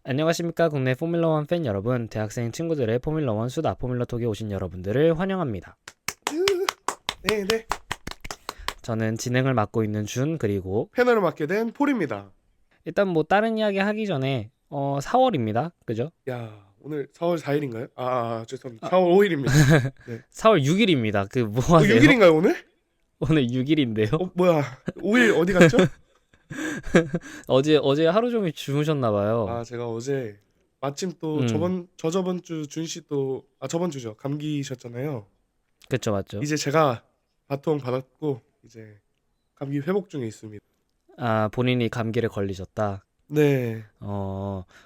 안녕하십니까 국내 포뮬러1 팬 여러분, 대학생 친구들의 포뮬러1 수다 포뮬러톡에 오신 여러분들을 환영합니다. 네. 저는 진행을 맡고 있는 준, 그리고 패널을 맡게 된 폴입니다. 일단 뭐 다른 이야기 하기 전에 4월입니다. 그죠? 야, 오늘 4월 4일인가요? 죄송합니다. 아, 4월 5일입니다. 네. 4월 6일입니다. 그 뭐 하세요? 6일인가요, 오늘? 오늘 6일인데요. 뭐야. 5일 어디 갔죠? 어제 하루 종일 주무셨나 봐요. 제가 어제 마침 또 음. 저번 주 준 씨 또 저번 주죠. 감기셨잖아요. 그쵸, 맞죠. 이제 제가 바통 받았고 이제 감기 회복 중에 있습니다. 본인이 감기를 걸리셨다. 네.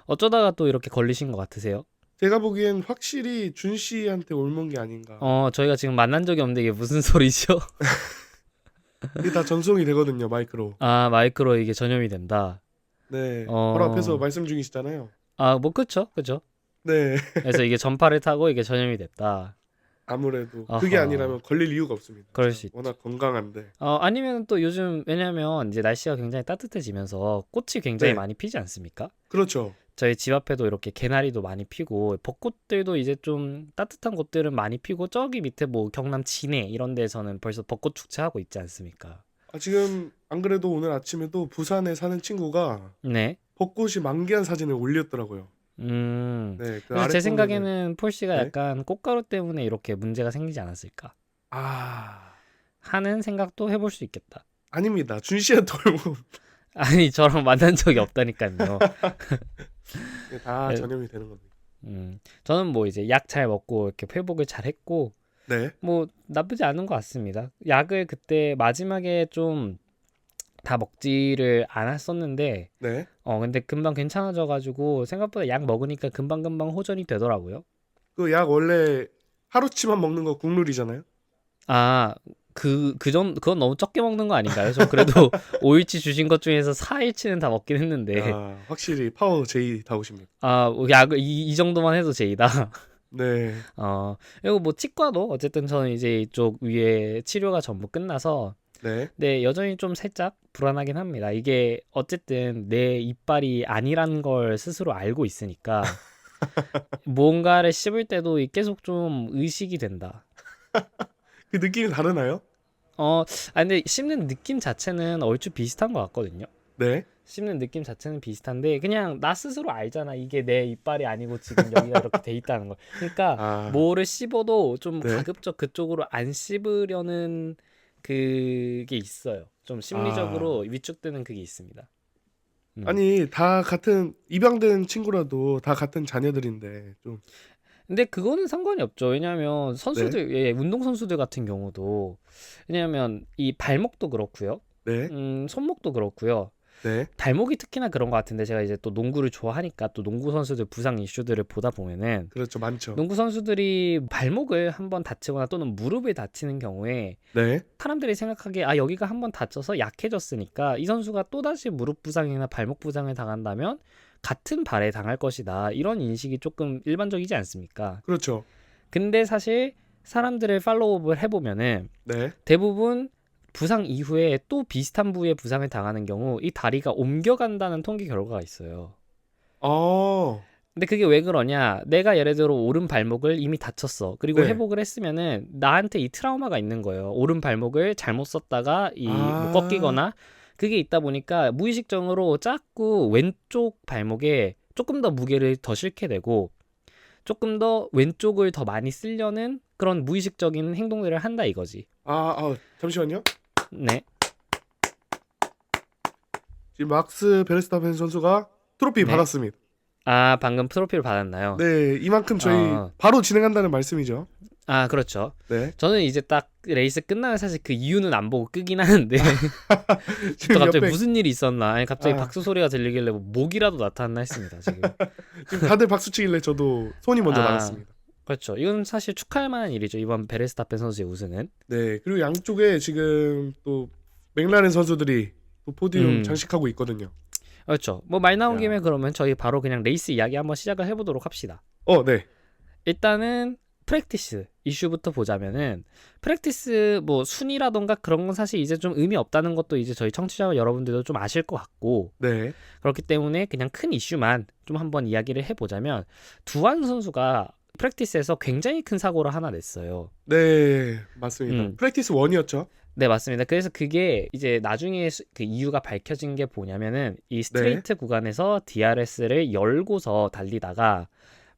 어쩌다가 또 이렇게 걸리신 것 같으세요? 제가 보기엔 확실히 준 씨한테 옮은 게 아닌가. 저희가 지금 만난 적이 없는데 이게 무슨 소리죠? 이게 다 전송이 되거든요, 마이크로. 마이크로 이게 전염이 된다. 네. 바로 앞에서 어, 말씀 중이시잖아요. 뭐 그쵸. 네. 그래서 이게 전파를 타고 이게 전염이 됐다. 아무래도 그게 어허, 아니라면 걸릴 이유가 없습니다. 그럴 제가 수 있죠. 워낙 건강한데. 아니면 또 요즘 왜냐면 이제 날씨가 굉장히 따뜻해지면서 꽃이 굉장히 네, 많이 피지 않습니까? 그렇죠. 저희 집 앞에도 이렇게 개나리도 많이 피고 벚꽃들도 이제 좀 따뜻한 곳들은 많이 피고 저기 밑에 뭐 경남 진해 이런 데서는 벌써 벚꽃 축제하고 있지 않습니까? 지금 안 그래도 오늘 아침에도 부산에 사는 친구가 네. 벚꽃이 만개한 사진을 올렸더라고요. 네, 그 그래서 제 아랫부분을. 생각에는 폴 씨가 네. 약간 꽃가루 때문에 이렇게 문제가 생기지 않았을까 아, 하는 생각도 해볼 수 있겠다. 아닙니다. 준 씨한테 올고 아니, 저랑 만난 적이 없다니까요. 다 예, 전염이 되는 겁니다. 저는 뭐 이제 약 잘 먹고 이렇게 회복을 잘 했고, 네, 뭐 나쁘지 않은 것 같습니다. 약을 그때 마지막에 좀 다 먹지를 않았었는데, 네. 근데 금방 괜찮아져가지고 생각보다 약 먹으니까 금방금방 호전이 되더라고요. 그 약 원래 하루치만 먹는 거 국룰이잖아요. 아, 그건 너무 적게 먹는 거 아닌가요? 저 그래도 5일치 주신 것 중에서 4일치는 다 먹긴 했는데, 야, 확실히 파워 제이 다우십니다. 약을 이 정도만 해도 제이다. 네, 그리고 뭐 치과도 어쨌든 저는 이제 이쪽 위에 치료가 전부 끝나서, 네. 네, 여전히 좀 살짝 불안하긴 합니다. 이게 어쨌든 내 이빨이 아니란 걸 스스로 알고 있으니까 뭔가를 씹을 때도 계속 좀 의식이 된다. 그 느낌이 다르나요? 근데 씹는 느낌 자체는 얼추 비슷한 것 같거든요. 네. 씹는 느낌 자체는 비슷한데 그냥 나 스스로 알잖아. 이게 내 이빨이 아니고 지금 여기가 이렇게 돼 있다는 걸. 그러니까 아, 뭐를 씹어도 좀 네. 가급적 그쪽으로 안 씹으려는 그게 있어요. 좀 심리적으로 아. 위축되는 그게 있습니다. 음. 아니 다 같은 입양된 친구라도 다 같은 자녀들인데 좀. 근데 그거는 상관이 없죠. 왜냐하면 네, 선수들, 운동 선수들 같은 경우도 왜냐하면 이 발목도 그렇고요. 네, 손목도 그렇고요. 네, 발목이 특히나 그런 것 같은데 제가 이제 또 농구를 좋아하니까 또 농구 선수들 부상 이슈들을 보다 보면은 그렇죠, 많죠. 농구 선수들이 발목을 한번 다치거나 또는 무릎을 다치는 경우에 네, 사람들이 생각하기에 여기가 한번 다쳐서 약해졌으니까 이 선수가 또다시 무릎 부상이나 발목 부상을 당한다면 같은 발에 당할 것이다. 이런 인식이 조금 일반적이지 않습니까? 그렇죠. 근데 사실 사람들을 팔로우업을 해보면은 네, 대부분 부상 이후에 또 비슷한 부위에 부상을 당하는 경우 이 다리가 옮겨간다는 통계 결과가 있어요. 어, 근데 그게 왜 그러냐? 내가 예를 들어 오른 발목을 이미 다쳤어. 그리고 네, 회복을 했으면은 나한테 이 트라우마가 있는 거예요. 오른 발목을 잘못 썼다가 이 뭐 아, 꺾이거나 그게 있다 보니까 무의식적으로 자꾸 왼쪽 발목에 조금 더 무게를 더 싣게 되고 조금 더 왼쪽을 더 많이 쓰려는 그런 무의식적인 행동들을 한다 이거지. 잠시만요. 네. 지금 막스 베르스타펜 선수가 트로피 네. 받았습니다. 방금 트로피를 받았나요? 네, 이만큼 저희 어, 바로 진행한다는 말씀이죠. 그렇죠. 네, 저는 이제 딱 레이스 끝나면 사실 그 이유는 안 보고 끄긴 하는데 또 지금 갑자기 옆에 무슨 일이 있었나? 아니 갑자기 아, 박수 소리가 들리길래 뭐 목이라도 나타났나 했습니다. 지금. 지금 다들 박수 치길래 저도 손이 먼저 아, 나갔습니다. 그렇죠. 이건 사실 축하할 만한 일이죠. 이번 베레스타펜 선수의 우승은. 네, 그리고 양쪽에 지금 또 맥라렌 선수들이 또 포디움 음, 장식하고 있거든요. 그렇죠. 뭐 말 나온 김에 야, 그러면 저희 바로 그냥 레이스 이야기 한번 시작을 해보도록 합시다. 네, 일단은 프랙티스 이슈부터 보자면은 프랙티스 뭐 순위라던가 그런 건 사실 이제 좀 의미 없다는 것도 이제 저희 청취자 여러분들도 좀 아실 것 같고 네. 그렇기 때문에 그냥 큰 이슈만 좀 한번 이야기를 해보자면 두한 선수가 프랙티스에서 굉장히 큰 사고를 하나 냈어요. 네, 맞습니다. 음. 프랙티스 1이었죠. 네, 맞습니다. 그래서 그게 이제 나중에 그 이유가 밝혀진 게 뭐냐면은 이 스트레이트 구간에서 DRS를 열고서 달리다가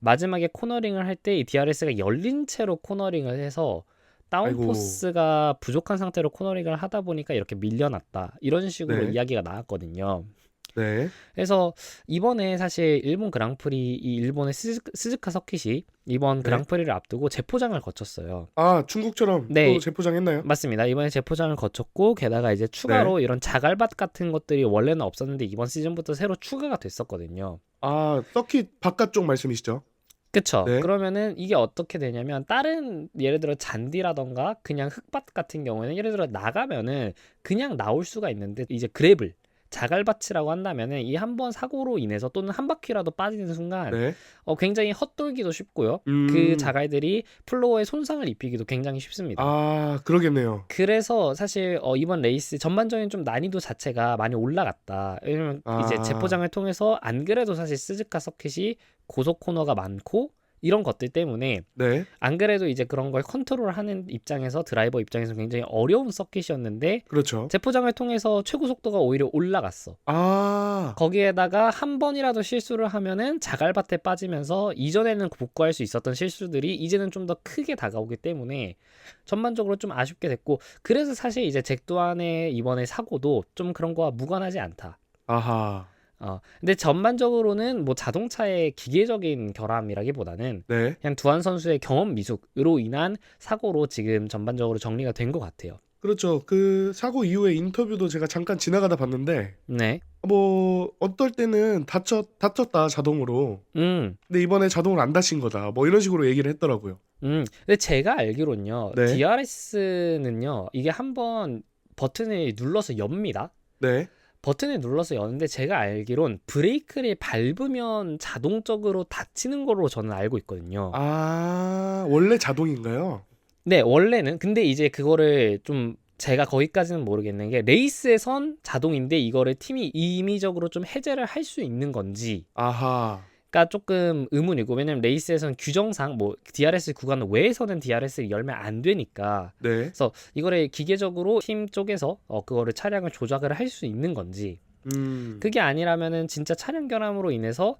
마지막에 코너링을 할 때 이 DRS가 열린 채로 코너링을 해서 아이고. 다운포스가 부족한 상태로 코너링을 하다 보니까 이렇게 밀려났다. 이런 식으로 네. 이야기가 나왔거든요. 네. 그래서 이번에 사실 일본 그랑프리 이 일본의 스즈카 서킷이 이번 네. 그랑프리를 앞두고 재포장을 거쳤어요. 아, 중국처럼 네. 또 재포장했나요? 맞습니다. 이번에 재포장을 거쳤고 게다가 이제 추가로 이런 자갈밭 같은 것들이 원래는 없었는데 이번 시즌부터 새로 추가가 됐었거든요. 아, 서킷 바깥쪽 말씀이시죠? 그쵸? 네. 그러면은 이게 어떻게 되냐면 다른 예를 들어 잔디라던가 그냥 흙밭 같은 경우에는 예를 들어 나가면은 그냥 나올 수가 있는데 이제 그래블 자갈밭이라고 한다면은 이 한 번 사고로 인해서 또는 한 바퀴라도 빠지는 순간 네. 굉장히 헛돌기도 쉽고요. 그 음. 자갈들이 플로어에 손상을 입히기도 굉장히 쉽습니다. 아, 그러겠네요. 그래서 사실 이번 레이스 전반적인 좀 난이도 자체가 많이 올라갔다. 왜냐면 이제 아. 재포장을 통해서 안 그래도 사실 스즈카 서킷이 고속 코너가 많고 이런 것들 때문에 네. 안 그래도 이제 그런 걸 컨트롤하는 입장에서 드라이버 입장에서 굉장히 어려운 서킷이었는데 그렇죠. 재포장을 통해서 최고 속도가 오히려 올라갔어. 아. 거기에다가 한 번이라도 실수를 하면은 자갈밭에 빠지면서 이전에는 복구할 수 있었던 실수들이 이제는 좀 더 크게 다가오기 때문에 전반적으로 좀 아쉽게 됐고 그래서 사실 이제 잭도안의 이번에 사고도 좀 그런 거와 무관하지 않다. 아하. 근데 전반적으로는 뭐 자동차의 기계적인 결함이라기보다는 네. 그냥 두한 선수의 경험 미숙으로 인한 사고로 지금 전반적으로 정리가 된 것 같아요. 그렇죠. 그 사고 이후에 인터뷰도 제가 잠깐 지나가다 봤는데 네. 뭐 어떨 때는 다쳤다 자동으로. 음. 근데 이번에 자동으로 안 다친 거다. 뭐 이런 식으로 얘기를 했더라고요. 근데 제가 알기로는요. 네. DRS는요. 이게 한번 버튼을 눌러서 엽니다. 네. 버튼을 눌러서 여는데 제가 알기론 브레이크를 밟으면 자동적으로 닫히는 걸로 저는 알고 있거든요. 아, 원래 자동인가요? 네, 원래는 근데 이제 그거를 좀 제가 거기까지는 모르겠는 게 레이스에선 자동인데 이거를 팀이 임의적으로 좀 해제를 할 수 있는 건지 아하. 가 조금 의문이고 왜냐면 레이스에서는 규정상 뭐 DRS 구간 외에서는 DRS를 열면 안 되니까 네. 그래서 이거를 기계적으로 팀 쪽에서 그거를 차량을 조작을 할 수 있는 건지 그게 아니라면은 진짜 차량 결함으로 인해서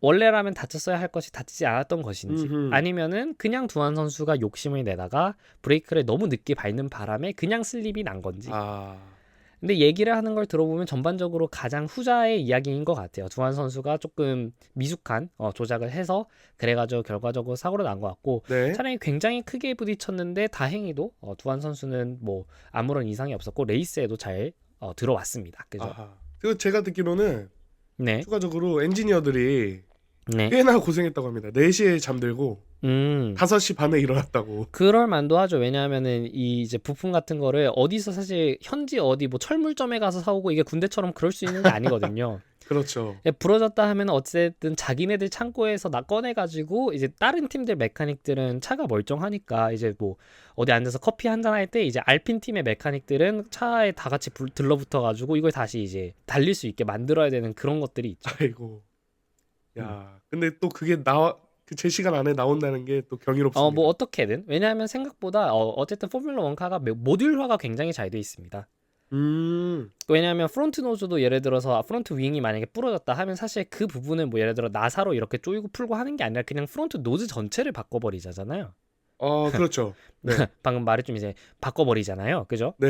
원래라면 다쳤어야 할 것이 다치지 않았던 것인지 음흠. 아니면은 그냥 두한 선수가 욕심을 내다가 브레이크를 너무 늦게 밟는 바람에 그냥 슬립이 난 건지 아. 근데 얘기를 하는 걸 들어보면 전반적으로 가장 후자의 이야기인 것 같아요. 두한 선수가 조금 미숙한 조작을 해서 그래가지고 결과적으로 사고로 난 것 같고 네. 차량이 굉장히 크게 부딪혔는데 다행히도 두한 선수는 뭐 아무런 이상이 없었고 레이스에도 잘 들어왔습니다. 그죠? 아하. 그리고 제가 듣기로는 네. 추가적으로 엔지니어들이 네. 꽤나 고생했다고 합니다. 4시에 잠들고 5시 반에 일어났다고. 그럴 만도 하죠. 왜냐하면은 이 이제 부품 같은 거를 어디서 사실 현지 어디 뭐 철물점에 가서 사오고 이게 군대처럼 그럴 수 있는 게 아니거든요. 그렇죠. 부러졌다 하면 어쨌든 자기네들 창고에서 나 꺼내가지고 이제 다른 팀들 메카닉들은 차가 멀쩡하니까 이제 뭐 어디 앉아서 커피 한잔 할 때 이제 알핀 팀의 메카닉들은 차에 다 같이 들러붙어가지고 이걸 다시 이제 달릴 수 있게 만들어야 되는 그런 것들이 있죠. 아이고. 야, 근데 또 그게 그 제 시간 안에 나온다는 게 또 경이롭습니다. 뭐 어떻게든 왜냐하면 생각보다 어쨌든 포뮬러 1카가 모듈화가 굉장히 잘 돼 있습니다. 왜냐하면 프론트 노즈도 예를 들어서 프론트 윙이 만약에 부러졌다 하면 사실 그 부분을 뭐 예를 들어 나사로 이렇게 쪼이고 풀고 하는 게 아니라 그냥 프론트 노즈 전체를 바꿔버리잖아요. 그렇죠. 네. 방금 말했좀 이제 바꿔버리잖아요. 그죠? 네.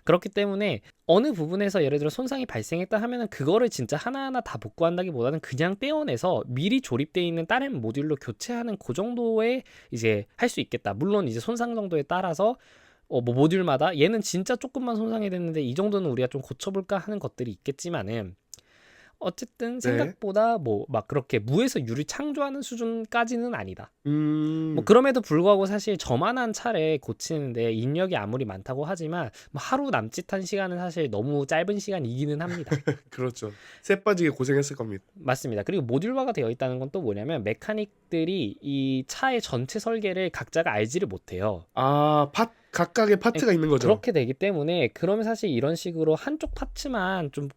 그렇기 때문에 어느 부분에서 예를 들어 손상이 발생했다 하면은 그거를 진짜 하나하나 다 복구한다기보다는 그냥 떼어내서 미리 조립되어 있는 다른 모듈로 교체하는 그 정도에 이제 할 수 있겠다. 물론 이제 손상 정도에 따라서 뭐 모듈마다 얘는 진짜 조금만 손상이 됐는데 이 정도는 우리가 좀 고쳐볼까 하는 것들이 있겠지만은 어쨌든 네. 생각보다 뭐 막 그렇게 무에서 유를 창조하는 수준까지는 아니다. 뭐 음. 그럼에도 불구하고 사실 저만한 차례 고치는데 인력이 아무리 많다고 하지만 뭐 하루 남짓한 시간은 사실 너무 짧은 시간이기는 합니다. 그렇죠. 새 빠지게 고생했을 겁니다. 맞습니다. 그리고 모듈화가 되어 있다는 건 또 뭐냐면 메카닉들이 이 차의 전체 설계를 각자가 알지를 못해요. 아, 각각의 파트가 있는 거죠. 그렇게 되기 때문에 그러면 사실 이런 식으로 한쪽 파츠만 좀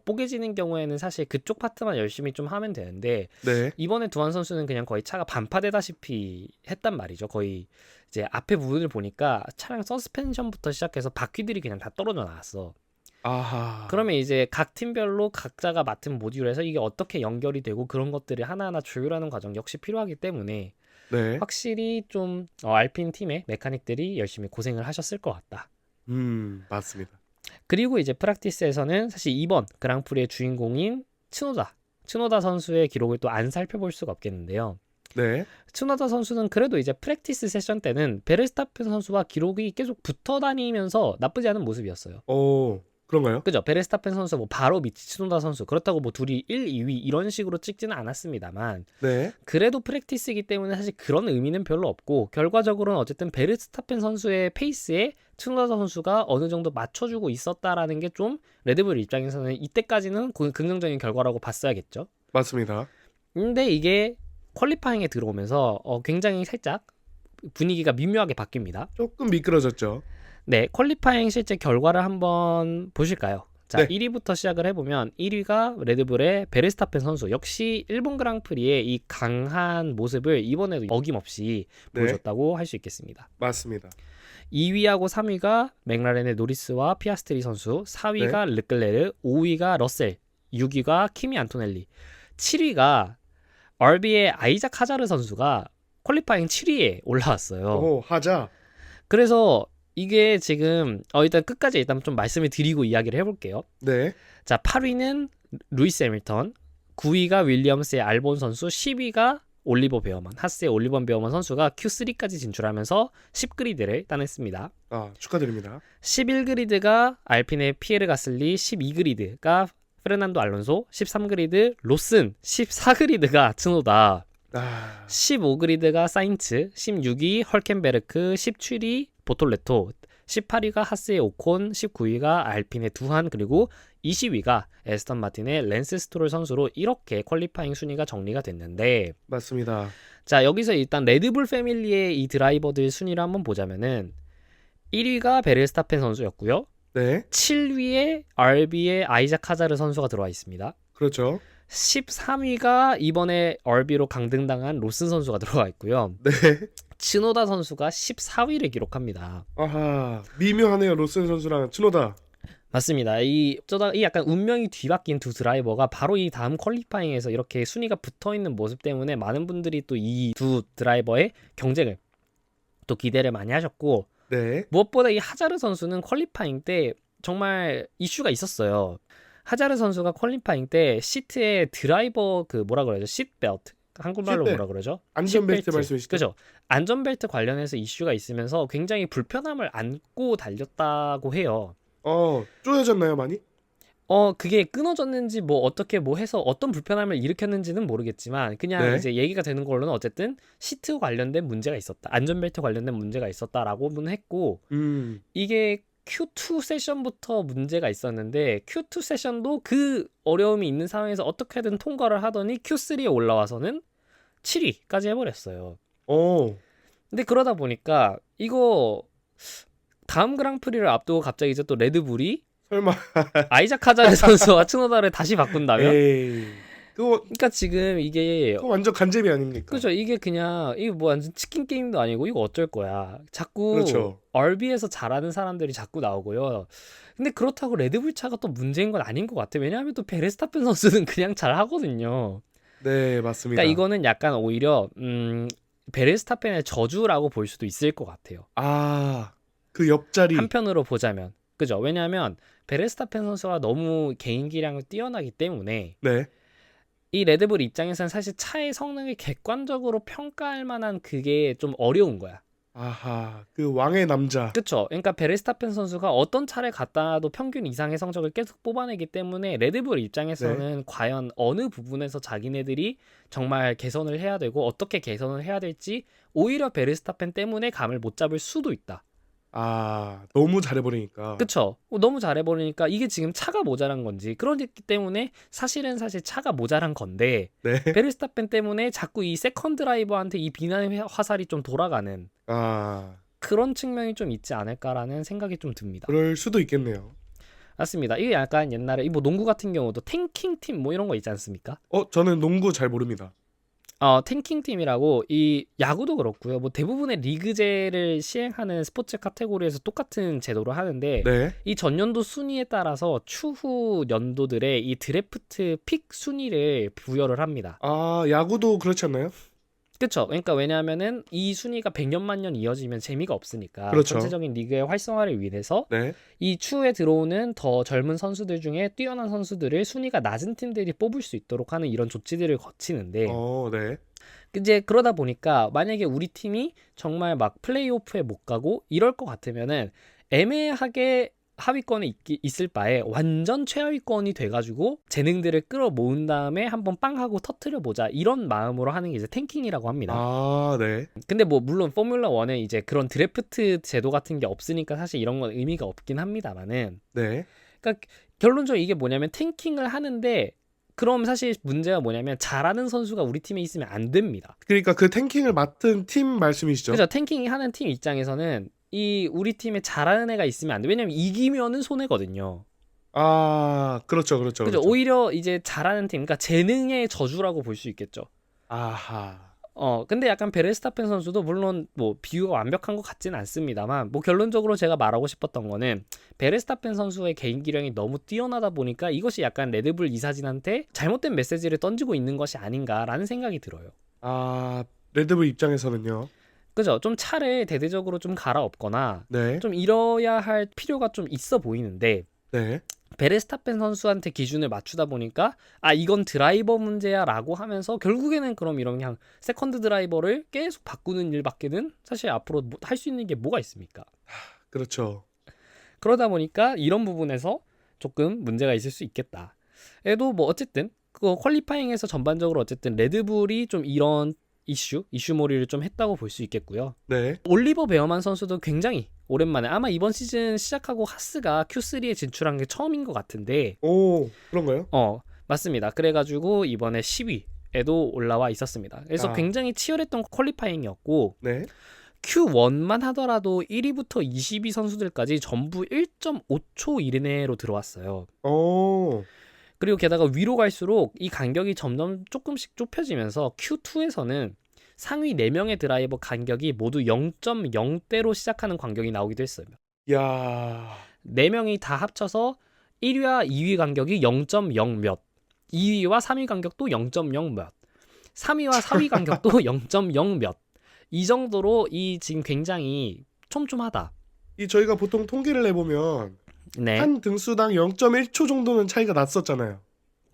뽀개지는 경우에는 사실 그쪽 파트만 열심히 좀 하면 되는데 네. 이번에 두한 선수는 그냥 거의 차가 반파되다시피 했단 말이죠. 거의 이제 앞에 부분을 보니까 차량 서스펜션부터 시작해서 바퀴들이 그냥 다 떨어져 나왔어. 아하. 그러면 이제 각 팀별로 각자가 맡은 모듈에서 이게 어떻게 연결이 되고 그런 것들을 하나하나 조율하는 과정 역시 필요하기 때문에 네. 확실히 좀 알핀 팀의 메카닉들이 열심히 고생을 하셨을 것 같다. 맞습니다. 그리고 이제 프락티스에서는 사실 이번 그랑프리의 주인공인 츠노다 선수의 기록을 또 안 살펴볼 수가 없겠는데요. 네. 츠노다 선수는 그래도 이제 프랙티스 세션 때는 베르스타펜 선수와 기록이 계속 붙어 다니면서 나쁘지 않은 모습이었어요. 그런가요? 그죠? 베르스타펜 선수 뭐 바로 밑이 츠노다 선수 그렇다고 뭐 둘이 1, 2위 이런 식으로 찍지는 않았습니다만 네. 그래도 프랙티스이기 때문에 사실 그런 의미는 별로 없고 결과적으로는 어쨌든 베르스타펜 선수의 페이스에 츠노다 선수가 어느 정도 맞춰주고 있었다라는 게 좀 레드불 입장에서는 이때까지는 긍정적인 결과라고 봤어야겠죠. 맞습니다. 근데 이게 퀄리파잉에 들어오면서 굉장히 살짝 분위기가 미묘하게 바뀝니다. 조금 미끄러졌죠. 네, 퀄리파잉 실제 결과를 한번 보실까요? 자, 네. 1위부터 시작을 해보면 1위가 레드불의 베르스타펜 선수 역시 일본 그랑프리의 이 강한 모습을 이번에도 어김없이 네. 보여줬다고 할 수 있겠습니다. 맞습니다. 2위하고 3위가 맥라렌의 노리스와 피아스트리 선수, 4위가 르클레르, 5위가 러셀, 6위가 키미 안토넬리, 7위가 RB의 아이작 하자르 선수가 퀄리파잉 7위에 올라왔어요. 하자. 그래서 이게 지금 일단 끝까지 일단 좀 말씀을 드리고 이야기를 해볼게요. 네. 자, 8위는 루이스 해밀턴, 9위가 윌리엄스의 알본 선수, 10위가 올리버 베어먼, 하스의 올리버 베어먼 선수가 Q3까지 진출하면서 10그리드를 따냈습니다. 축하드립니다. 11그리드가 알핀의 피에르 가슬리, 12그리드가 페르난도 알론소, 13그리드 로슨, 14그리드가 츠노다, 15그리드가 사인츠, 16위 헐켄베르크, 17위 보톨레토, 18위가 하스의 오콘, 19위가 알핀의 두한, 그리고 20위가 에스턴 마틴의 랜스 스트롤 선수로 이렇게 퀄리파잉 순위가 정리가 됐는데, 맞습니다. 자, 여기서 일단 레드불 패밀리의 이 드라이버들 순위를 한번 보자면은 1위가 베르스타펜 선수였고요. 네. 7위에 RB의 아이작 하자르 선수가 들어와 있습니다. 그렇죠. 13위가 이번에 RB로 강등당한 로슨 선수가 들어와 있고요. 네. 츠노다 선수가 14위를 기록합니다. 아하, 미묘하네요. 로슨 선수랑 츠노다. 맞습니다. 이 약간 운명이 뒤바뀐 두 드라이버가 바로 이 다음 퀄리파잉에서 이렇게 순위가 붙어있는 모습 때문에 많은 분들이 또 이 두 드라이버의 경쟁을 또 기대를 많이 하셨고, 네. 무엇보다 이 하자르 선수는 퀄리파잉 때 정말 이슈가 있었어요. 하자르 선수가 퀄리파잉 때 시트에 드라이버 뭐라 그러죠? 시트벨트. 한국말로 시트벨트. 뭐라 그러죠? 안전벨트 시트벨트. 말씀이시죠? 그죠? 안전벨트 관련해서 이슈가 있으면서 굉장히 불편함을 안고 달렸다고 해요. 쪼여졌나요, 많이? 그게 끊어졌는지 뭐 어떻게 뭐 해서 어떤 불편함을 일으켰는지는 모르겠지만 그냥 네. 이제 얘기가 되는 걸로는 어쨌든 시트 관련된 문제가 있었다. 안전벨트 관련된 문제가 있었다라고는 했고, 이게 Q2 세션부터 문제가 있었는데 Q2 세션도 그 어려움이 있는 상황에서 어떻게든 통과를 하더니 Q3에 올라와서는 7위까지 해버렸어요. 근데 그러다 보니까 이거 다음 그랑프리를 앞두고 갑자기 이제 또 레드불이 설마. 아이작 하자르 선수와 츠노다를 다시 바꾼다면? 에이. 그러니까 지금 이게 그거 완전 간제비 아닙니까? 그죠? 이게 그냥 이거 뭐 완전 치킨 게임도 아니고 이거 어쩔 거야. 자꾸 그렇죠. RB에서 잘하는 사람들이 자꾸 나오고요. 근데 그렇다고 레드불 차가 또 문제인 건 아닌 것 같아. 왜냐하면 또 베르스타펜 선수는 그냥 잘하거든요. 네, 맞습니다. 그러니까 이거는 약간 오히려 베르스타펜의 저주라고 볼 수도 있을 것 같아요. 그 옆자리. 한편으로 보자면. 그죠? 왜냐하면 베르스타펜 선수가 너무 개인기량을 뛰어나기 때문에 네. 이 레드불 입장에서는 사실 차의 성능을 객관적으로 평가할 만한 그게 좀 어려운 거야. 아하. 그 왕의 남자. 그쵸. 그러니까 베르스타펜 선수가 어떤 차를 갖다도 평균 이상의 성적을 계속 뽑아내기 때문에 레드불 네. 입장에서는 과연 어느 부분에서 자기네들이 정말 개선을 해야 되고 어떻게 개선을 해야 될지 오히려 베르스타펜 때문에 감을 못 잡을 수도 있다. 아, 너무 잘해버리니까. 그쵸. 너무 잘해버리니까 이게 지금 차가 모자란 건지 그렇기 때문에 사실 차가 모자란 건데 네. 베르스타펜 때문에 자꾸 이 세컨 드라이버한테 이 비난의 화살이 좀 돌아가는 아, 그런 측면이 좀 있지 않을까라는 생각이 좀 듭니다. 그럴 수도 있겠네요. 맞습니다. 이게 약간 옛날에 뭐 농구 같은 경우도 탱킹 팀 뭐 이런 거 있지 않습니까? 저는 농구 잘 모릅니다. 탱킹 팀이라고 이 야구도 그렇고요. 뭐 대부분의 리그제를 시행하는 스포츠 카테고리에서 똑같은 제도를 하는데 네. 이 전년도 순위에 따라서 추후 연도들의 이 드래프트 픽 순위를 부여를 합니다. 아, 야구도 그렇지 않나요? 그쵸. 그러니까 왜냐하면은 이 순위가 100년만 년 이어지면 재미가 없으니까 그렇죠. 전체적인 리그의 활성화를 위해서 네. 이 추후에 들어오는 더 젊은 선수들 중에 뛰어난 선수들을 순위가 낮은 팀들이 뽑을 수 있도록 하는 이런 조치들을 거치는데 네. 이제 그러다 보니까 만약에 우리 팀이 정말 막 플레이오프에 못 가고 이럴 것 같으면은 애매하게 하위권에 있을 바에 완전 최하위권이 돼가지고 재능들을 끌어모은 다음에 한번 빵 하고 터트려 보자 이런 마음으로 하는 게 이제 탱킹이라고 합니다. 아, 네. 근데 뭐 물론 포뮬러 1에 이제 그런 드래프트 제도 같은 게 없으니까 사실 이런 건 의미가 없긴 합니다만은 네. 그러니까 결론적으로 이게 뭐냐면 탱킹을 하는데 그럼 사실 문제가 뭐냐면 잘하는 선수가 우리 팀에 있으면 안 됩니다. 그러니까 그 탱킹을 맡은 팀 말씀이시죠? 그죠? 탱킹이 하는 팀 입장에서는 이 우리 팀에 잘하는 애가 있으면 안 돼. 왜냐면 이기면은 손해거든요. 아, 그렇죠, 그렇죠, 그죠? 그렇죠. 오히려 이제 잘하는 팀, 그러니까 재능의 저주라고 볼 수 있겠죠. 아하. 근데 약간 베르스타펜 선수도 물론 뭐 비유가 완벽한 것 같지는 않습니다만 뭐 결론적으로 제가 말하고 싶었던 거는 베르스타펜 선수의 개인 기량이 너무 뛰어나다 보니까 이것이 약간 레드불 이사진한테 잘못된 메시지를 던지고 있는 것이 아닌가라는 생각이 들어요. 아, 레드불 입장에서는요. 그죠? 좀 차를 대대적으로 좀 갈아엎거나 네. 좀 이뤄야 할 필요가 좀 있어 보이는데 네. 베르스타펜 선수한테 기준을 맞추다 보니까 이건 드라이버 문제야 라고 하면서 결국에는 그럼 이런 그냥 세컨드 드라이버를 계속 바꾸는 일밖에는 사실 앞으로 할 수 있는 게 뭐가 있습니까? 그렇죠. 그러다 보니까 이런 부분에서 조금 문제가 있을 수 있겠다. 그래도 뭐 어쨌든 그 퀄리파잉에서 전반적으로 어쨌든 레드불이 좀 이런 이슈몰이를 좀 했다고 볼 수 있겠고요. 네. 올리버 베어만 선수도 굉장히 오랜만에 아마 이번 시즌 시작하고 하스가 Q3에 진출한 게 처음인 것 같은데 오, 그런가요? 맞습니다. 그래가지고 이번에 10위에도 올라와 있었습니다. 그래서 아. 굉장히 치열했던 퀄리파잉이었고 네. Q1만 하더라도 1위부터 20위 선수들까지 전부 1.5초 이내로 들어왔어요. 오. 그리고 게다가 위로 갈수록 이 간격이 점점 조금씩 좁혀지면서 Q2에서는 상위 4명의 드라이버 간격이 모두 0.0대로 시작하는 간격이 나오기도 했어요. 야. 4명이 다 합쳐서 1위와 2위 간격이 0.0 몇, 2위와 3위 간격도 0.0 몇, 3위와 4위 간격도 0.0 몇. 이 정도로 이 지금 굉장히 촘촘하다. 이 저희가 보통 통계를 내보면 네, 한 등수당 0.1초 정도는 차이가 났었잖아요.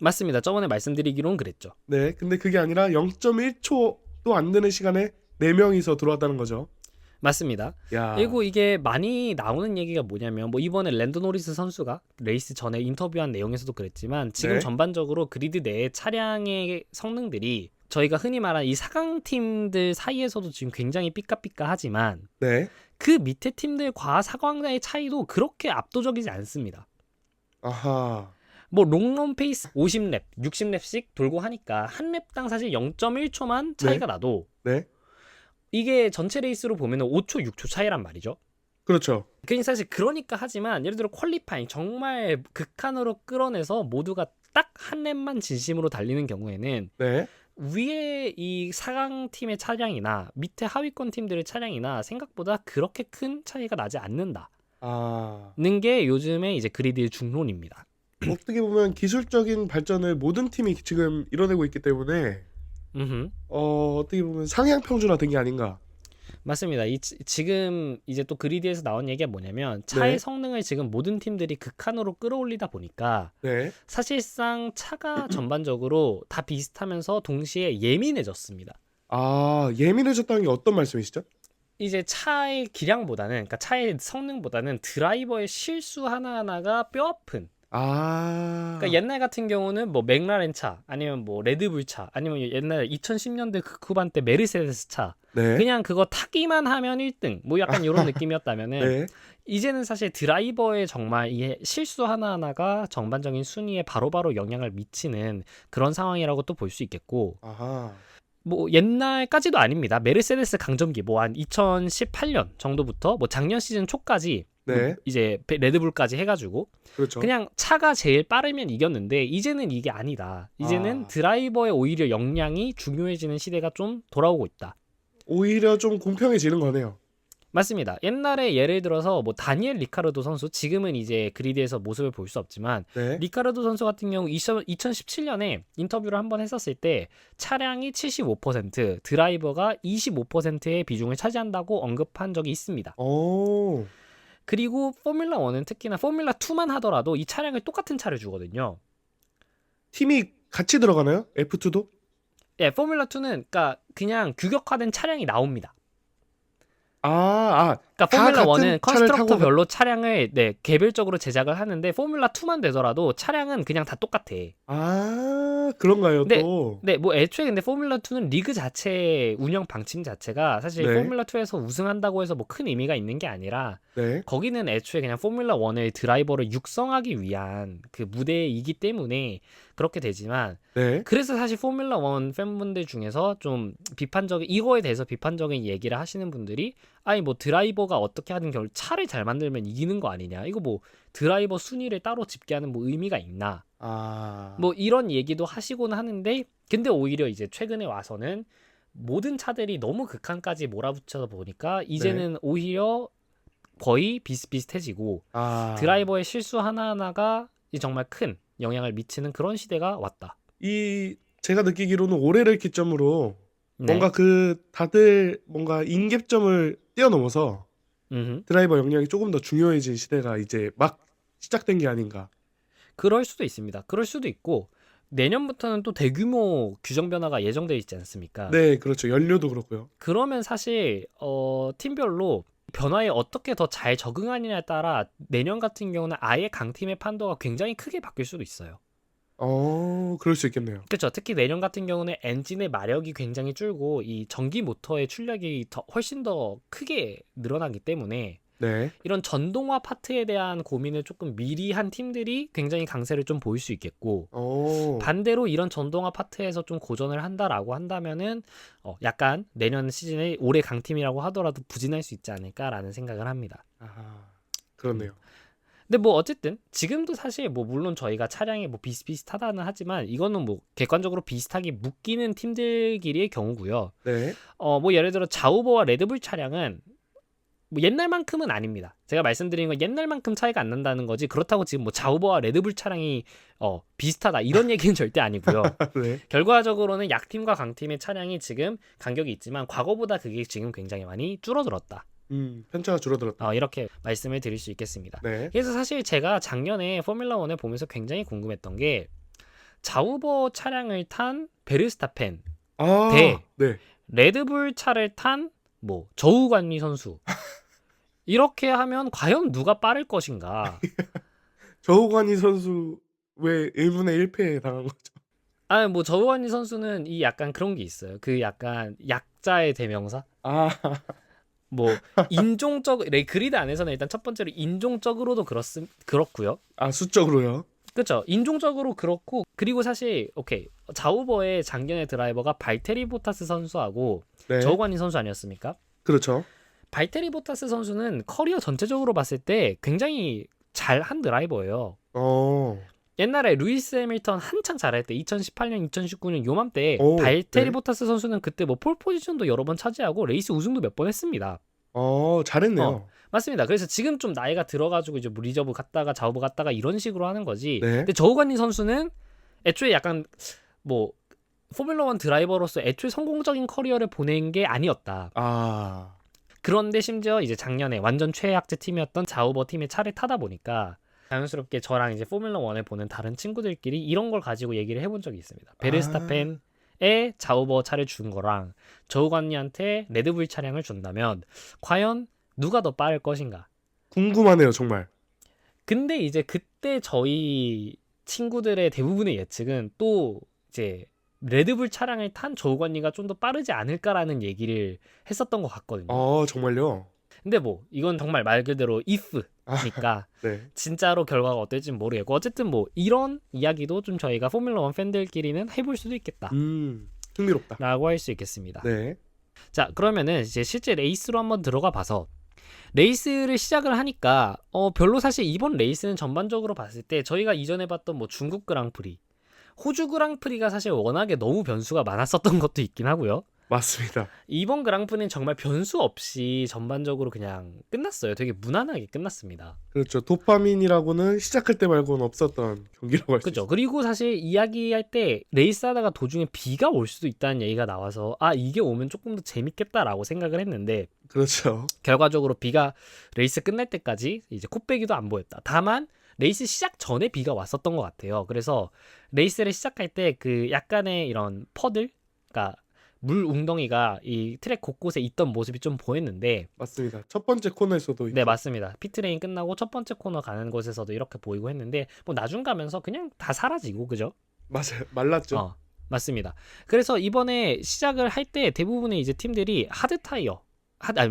맞습니다. 저번에 말씀드리기로는 그랬죠. 네. 근데 그게 아니라 0.1초도 안 되는 시간에 4명이서 들어왔다는 거죠. 맞습니다. 야. 그리고 이게 많이 나오는 얘기가 뭐냐면 뭐 이번에 랜더 노리스 선수가 레이스 전에 인터뷰한 내용에서도 그랬지만 지금 네. 전반적으로 그리드 내 차량의 성능들이 저희가 흔히 말하는 이 4강 팀들 사이에서도 지금 굉장히 삐까삐까하지만 네. 그 밑에 팀들과 4강자의 차이도 그렇게 압도적이지 않습니다. 아하. 뭐 롱런 페이스 50랩, 60랩씩 돌고 하니까 한 랩당 사실 0.1초만 차이가 나도 네. 이게 전체 레이스로 보면 5초, 6초 차이란 말이죠. 그렇죠. 그게 사실 그러니까 하지만 예를 들어 퀄리파잉 정말 극한으로 끌어내서 모두가 딱 한 랩만 진심으로 달리는 경우에는 네. 위에 이 4강 팀의 차량이나 밑에 하위권 팀들의 차량이나 생각보다 그렇게 큰 차이가 나지 않는다는 아. 게 요즘의 이제 그리드의 중론입니다. 어떻게 보면 기술적인 발전을 모든 팀이 지금 이뤄내고 있기 때문에 어떻게 보면 상향 평준화된 게 아닌가. 맞습니다. 지금 이제 또 그리드에서 나온 얘기가 뭐냐면 차의 네. 성능을 지금 모든 팀들이 극한으로 끌어올리다 보니까 네. 사실상 차가 전반적으로 다 비슷하면서 동시에 예민해졌습니다. 아, 예민해졌다는 게 어떤 말씀이시죠? 이제 차의 기량보다는, 그러니까 차의 성능보다는 드라이버의 실수 하나하나가 뼈아픈. 그러니까 아, 옛날 같은 경우는 뭐 맥라렌 차, 아니면 뭐 레드불 차, 아니면 옛날 2010년대 그 후반때 메르세데스 차, 네. 그냥 그거 타기만 하면 1등, 뭐 약간 이런 느낌이었다면은 네. 이제는 사실 드라이버의 정말 이 실수 하나하나가 전반적인 순위에 바로바로 영향을 미치는 그런 상황이라고 또 볼 수 있겠고, 아하. 뭐 옛날까지도 아닙니다. 메르세데스 강점기 뭐 한 2018년 정도부터 뭐 작년 시즌 초까지 뭐 네. 이제 레드불까지 해가지고 그렇죠. 그냥 차가 제일 빠르면 이겼는데, 이제는 이게 아니다. 이제는 아. 드라이버의 오히려 역량이 중요해지는 시대가 좀 돌아오고 있다. 오히려 좀 공평해지는 거네요. 맞습니다. 옛날에 예를 들어서 뭐 다니엘 리카르도 선수, 지금은 이제 그리드에서 모습을 볼 수 없지만 네. 리카르도 선수 같은 경우 2017년에 인터뷰를 한번 했었을 때 차량이 75%, 드라이버가 25%의 비중을 차지한다고 언급한 적이 있습니다. 오. 그리고 포뮬라 1은 특히나 포뮬라 2만 하더라도 이 차량을 똑같은 차를 주거든요. 팀이 같이 들어가나요? F2도? 예, 포뮬라 2는 그러니까 그냥 규격화된 차량이 나옵니다. 그러니까 다 포뮬라 같은 1은 차를 타고 컨스트럭터별로 차량을 개별적으로 제작을 하는데, 포뮬라 2만 되더라도 차량은 그냥 다 똑같아. 그런가요, 근데 또? 뭐 애초에 근데 포뮬라 2는 리그 자체 운영 방침 자체가 사실 네. 포뮬라 2에서 우승한다고 해서 뭐 큰 의미가 있는 게 아니라, 네. 거기는 애초에 그냥 포뮬라 1의 드라이버를 육성하기 위한 그 무대이기 때문에 그렇게 되지만, 네. 그래서 사실 포뮬라 1 팬분들 중에서 좀 비판적인, 이거에 대해서 비판적인 얘기를 하시는 분들이, 아니 뭐 드라이버가 어떻게 하든 결국 차를 잘 만들면 이기는 거 아니냐, 이거 뭐 드라이버 순위를 따로 집계하는 뭐 의미가 있나, 뭐 이런 얘기도 하시곤 하는데, 근데 오히려 이제 최근에 와서는 모든 차들이 너무 극한까지 몰아붙여서 보니까 이제는 오히려 거의 비슷비슷해지고 드라이버의 실수 하나하나가 정말 큰 영향을 미치는 그런 시대가 왔다. 제가 느끼기로는 올해를 기점으로 네. 뭔가 다들 뭔가 인계점을 뛰어넘어서 드라이버 역량이 조금 더 중요해진 시대가 이제 막 시작된 게 아닌가. 그럴 수도 있습니다. 그럴 수도 있고, 내년부터는 또 대규모 규정 변화가 예정되어 있지 않습니까? 네, 그렇죠. 연료도 그렇고요. 그러면 사실 팀별로 변화에 어떻게 더 잘 적응하느냐에 따라 내년 같은 경우는 아예 강팀의 판도가 굉장히 크게 바뀔 수도 있어요. 그럴 수 있겠네요. 그렇죠. 특히 내년 같은 경우는 엔진의 마력이 굉장히 줄고 이 전기 모터의 출력이 훨씬 더 크게 늘어나기 때문에 네. 이런 전동화 파트에 대한 고민을 조금 미리 한 팀들이 굉장히 강세를 좀 보일 수 있겠고, 반대로 이런 전동화 파트에서 좀 고전을 한다라고 한다면은 약간 내년 시즌에 올해 강팀이라고 하더라도 부진할 수 있지 않을까라는 생각을 합니다. 그렇네요. 근데 뭐 어쨌든 지금도 사실 뭐 물론 저희가 차량이 뭐 비슷비슷하다는 하지만 이거는 뭐 객관적으로 비슷하게 묶이는 팀들끼리의 경우고요. 네. 뭐 예를 들어 자우버와 레드불 차량은 뭐 옛날만큼은 아닙니다. 제가 말씀드린 건 옛날만큼 차이가 안 난다는 거지, 그렇다고 지금 뭐 자우버와 레드불 차량이 비슷하다 이런 얘기는 절대 아니고요. 네. 결과적으로는 약팀과 강팀의 차량이 지금 간격이 있지만 과거보다 그게 지금 굉장히 많이 줄어들었다. 편차가 줄어들었다. 이렇게 말씀을 드릴 수 있겠습니다. 네. 그래서 사실 제가 작년에 포뮬라 1을 보면서 굉장히 궁금했던 게, 자우버 차량을 탄 베르스타펜 대 네. 레드불 차를 탄 뭐 저우관리 선수, 이렇게 하면 과연 누가 빠를 것인가? 저우관이 선수 왜 1분의 1패 당한 거죠? 뭐 저우관리 선수는 이 약간 그런 게 있어요. 그 약간 약자의 대명사? 뭐 인종적, 그리드 안에서는 일단 첫 번째로 인종적으로도 그렇고요. 수적으로요? 그렇죠. 인종적으로 그렇고, 그리고 사실 오케이, 자우버의 작년의 드라이버가 발테리 보타스 선수하고 네. 저우관리 선수 아니었습니까? 그렇죠. 발테리 보타스 선수는 커리어 전체적으로 봤을 때 굉장히 잘한 드라이버예요. 옛날에 루이스 해밀턴 한창 잘할 때 2018년, 2019년 요맘때 발테리 보타스 선수는 그때 뭐 폴 포지션도 여러 번 차지하고 레이스 우승도 몇 번 했습니다. 잘했네요. 맞습니다. 그래서 지금 좀 나이가 들어가지고 이제 뭐 리저브 갔다가 자우버 갔다가 이런 식으로 하는 거지. 네. 근데 저우관리 선수는 애초에 약간 뭐 포뮬러 1 드라이버로서 애초에 성공적인 커리어를 보낸 게 아니었다. 그런데 심지어 이제 작년에 완전 최약제 팀이었던 자우버 팀의 차를 타다 보니까 자연스럽게 저랑 이제 포뮬러 1을 보는 다른 친구들끼리 이런 걸 가지고 얘기를 해본 적이 있습니다. 베르스타펜 자우버 차를 준 거랑 저우관리한테 레드불 차량을 준다면 과연 누가 더 빠를 것인가? 궁금하네요, 정말. 근데 이제 그때 저희 친구들의 대부분의 예측은 또 이제 레드불 차량을 탄 저우관리가 좀 더 빠르지 않을까라는 얘기를 했었던 것 같거든요. 정말요? 근데 뭐 이건 정말 말 그대로 if니까 네. 진짜로 결과가 어떨지는 모르겠고 어쨌든 뭐 이런 이야기도 좀 저희가 포뮬러 1 팬들끼리는 해볼 수도 있겠다. 흥미롭다. 라고 할 수 있겠습니다. 네. 자, 그러면은 이제 실제 레이스로 한번 들어가 봐서 레이스를 시작을 하니까 별로 사실 이번 레이스는 전반적으로 봤을 때 저희가 이전에 봤던 뭐 중국 그랑프리, 호주 그랑프리가 사실 워낙에 너무 변수가 많았었던 것도 있긴 하고요. 맞습니다. 이번 그랑프리는 정말 변수 없이 전반적으로 그냥 끝났어요. 되게 무난하게 끝났습니다. 그렇죠. 도파민이라고는 시작할 때 말고는 없었던 경기라고 할 수 그죠. 있어요. 그리고 사실 이야기할 때 레이스 하다가 도중에 비가 올 수도 있다는 얘기가 나와서 이게 오면 조금 더 재밌겠다라고 생각을 했는데 그렇죠. 결과적으로 비가 레이스 끝날 때까지 이제 코빼기도 안 보였다. 다만 레이스 시작 전에 비가 왔었던 것 같아요. 그래서 레이스를 시작할 때 그 약간의 이런 퍼들, 그러니까 물 웅덩이가 이 트랙 곳곳에 있던 모습이 좀 보였는데 맞습니다. 첫 번째 코너에서도 네, 맞습니다. 피트레인 끝나고 첫 번째 코너 가는 곳에서도 이렇게 보이고 했는데 뭐 나중 가면서 그냥 다 사라지고 그죠? 맞아요. 말랐죠. 맞습니다. 그래서 이번에 시작을 할 때 대부분의 이제 팀들이 하드 타이어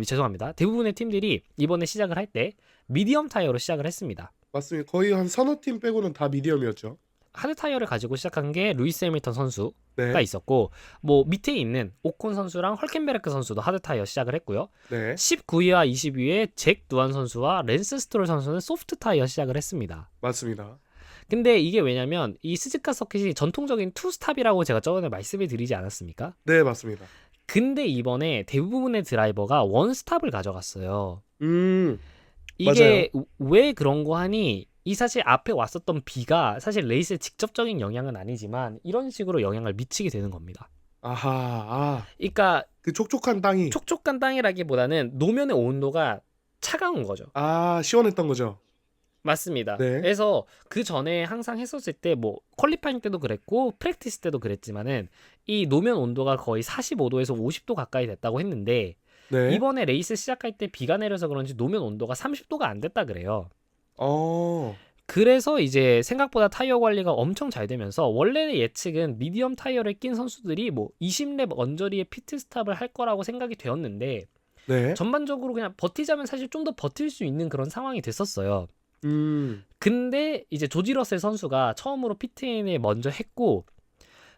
죄송합니다. 대부분의 팀들이 이번에 시작을 할 때 미디엄 타이어로 시작을 했습니다. 맞습니다. 거의 한 서너 팀 빼고는 다 미디엄이었죠. 하드 타이어를 가지고 시작한 게 루이스 해밀턴 선수가 네. 있었고 뭐 밑에 있는 오콘 선수랑 헐켄베르크 선수도 하드 타이어 시작을 했고요. 네. 19위와 20위에 잭 두안 선수와 랜스 스트롤 선수는 소프트 타이어 시작을 했습니다. 맞습니다. 근데 이게 왜냐면 이 스즈카 서킷이 전통적인 투스탑이라고 제가 저번에 말씀을 드리지 않았습니까? 네, 맞습니다. 근데 이번에 대부분의 드라이버가 원스탑을 가져갔어요. 이게 왜 그런 거 하니 이 사실 앞에 왔었던 비가 사실 레이스에 직접적인 영향은 아니지만 이런 식으로 영향을 미치게 되는 겁니다. 그러니까 그 촉촉한 땅이 촉촉한 땅이라기보다는 노면의 온도가 차가운 거죠. 시원했던 거죠. 맞습니다. 네. 그래서 그 전에 항상 했었을 때 뭐 퀄리파잉 때도 그랬고 프랙티스 때도 그랬지만은 이 노면 온도가 거의 45도에서 50도 가까이 됐다고 했는데 네. 이번에 레이스 시작할 때 비가 내려서 그런지 노면 온도가 30도가 안 됐다 그래요. 그래서 이제 생각보다 타이어 관리가 엄청 잘 되면서 원래의 예측은 미디엄 타이어를 낀 선수들이 뭐 20렙 언저리에 피트 스탑을 할 거라고 생각이 되었는데 네. 전반적으로 그냥 버티자면 사실 좀 더 버틸 수 있는 그런 상황이 됐었어요. 근데 이제 조지 러셀 선수가 처음으로 피트인을 먼저 했고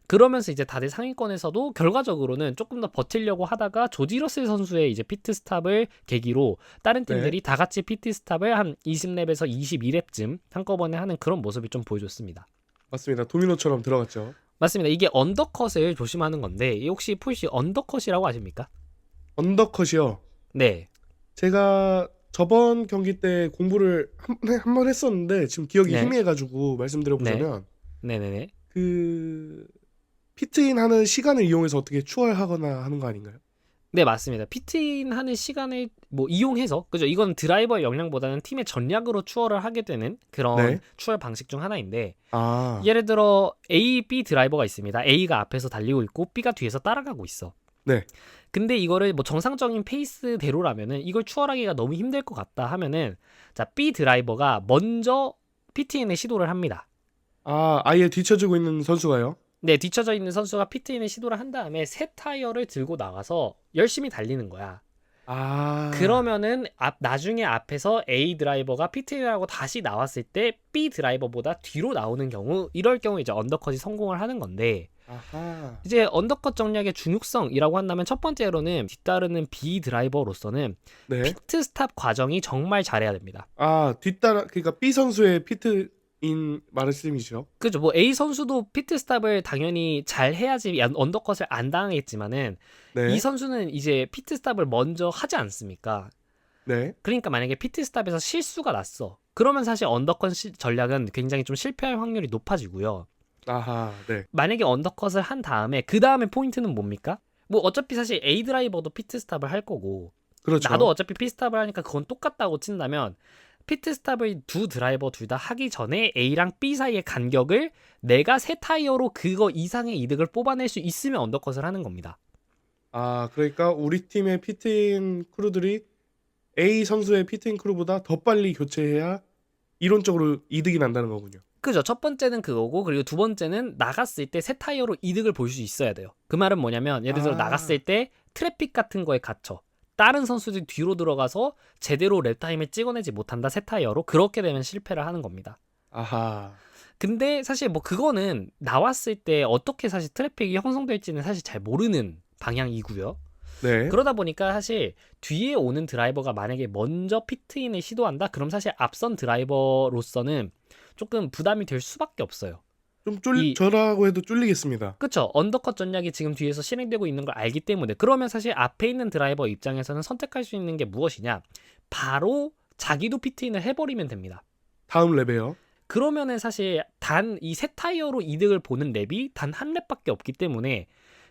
그러면서 이제 다들 상위권에서도 결과적으로는 조금 더 버틸려고 하다가 조지 러셀 선수의 이제 피트 스탑을 계기로 다른 팀들이 다 같이 피트 스탑을 한 20렙에서 22렙쯤 한꺼번에 하는 그런 모습을 좀 보여줬습니다. 맞습니다. 도미노처럼 들어갔죠. 맞습니다. 이게 언더컷을 조심하는 건데 혹시 폴씨 언더컷이라고 아십니까? 언더컷이요? 네. 제가 저번 경기 때 공부를 한 번 했었는데 지금 기억이 네. 희미해가지고 말씀드려보자면 네네네. 그 피트인 하는 시간을 이용해서 어떻게 추월하거나 하는 거 아닌가요? 네, 맞습니다. 피트인 하는 시간을 뭐 이용해서 그죠? 이건 드라이버의 역량보다는 팀의 전략으로 추월을 하게 되는 그런 추월 방식 중 하나인데 예를 들어 A, B 드라이버가 있습니다. A가 앞에서 달리고 있고 B가 뒤에서 따라가고 있어. 네. 근데 이거를 뭐 정상적인 페이스대로라면은 이걸 추월하기가 너무 힘들 것 같다 하면은 자, B 드라이버가 먼저 피트인의 시도를 합니다. 아예 뒤쳐지고 있는 선수가요? 네, 뒤쳐져 있는 선수가 피트인을 시도를 한 다음에 새 타이어를 들고 나가서 열심히 달리는 거야. 그러면은 나중에 앞에서 A 드라이버가 피트인을 하고 다시 나왔을 때 B 드라이버보다 뒤로 나오는 경우 이럴 경우 이제 언더컷이 성공을 하는 건데 이제 언더컷 전략의 중요성이라고 한다면 첫 번째로는 뒤따르는 B 드라이버로서는 피트 스탑 과정이 정말 잘해야 됩니다. 그러니까 B 선수의 피트인 말씀이시죠? 그죠. 뭐 A 선수도 피트 스탑을 당연히 잘 해야지 언더컷을 안 당하겠지만은 이 선수는 이제 피트 스탑을 먼저 하지 않습니까? 네. 그러니까 만약에 피트 스탑에서 실수가 났어. 그러면 사실 언더컷 전략은 굉장히 좀 실패할 확률이 높아지고요. 네. 만약에 언더컷을 한 다음에 그 다음에 포인트는 뭡니까? 뭐 어차피 사실 A 드라이버도 피트 스탑을 할 거고 그렇죠. 나도 어차피 피트 스탑을 하니까 그건 똑같다고 친다면 피트스탑을 두 드라이버 둘 다 하기 전에 A랑 B 사이의 간격을 내가 새 타이어로 그거 이상의 이득을 뽑아낼 수 있으면 언더컷을 하는 겁니다. 아, 그러니까 우리 팀의 피트인 크루들이 A 선수의 피트인 크루보다 더 빨리 교체해야 이론적으로 이득이 난다는 거군요. 그죠. 첫 번째는 그거고, 그리고 두 번째는 나갔을 때 새 타이어로 이득을 볼 수 있어야 돼요. 그 말은 뭐냐면 예를 들어 아, 나갔을 때 트래픽 같은 거에 갇혀 다른 선수들이 뒤로 들어가서 제대로 랩타임을 찍어내지 못한다, 새 타이어로. 그렇게 되면 실패를 하는 겁니다. 아하. 근데 사실 뭐 그거는 나왔을 때 어떻게 사실 트래픽이 형성될지는 사실 잘 모르는 방향이고요. 네. 그러다 보니까 사실 뒤에 오는 드라이버가 만약에 먼저 피트인을 시도한다? 그럼 사실 앞선 드라이버로서는 조금 부담이 될 수밖에 없어요. 좀 이 저라고 해도 쫄리겠습니다. 그쵸. 언더컷 전략이 지금 뒤에서 실행되고 있는 걸 알기 때문에. 그러면 사실 앞에 있는 드라이버 입장에서는 선택할 수 있는 게 무엇이냐, 바로 자기도 피트인을 해버리면 됩니다. 다음 랩에요. 그러면은 사실 단 이 새 타이어로 이득을 보는 랩이 단 한 랩밖에 없기 때문에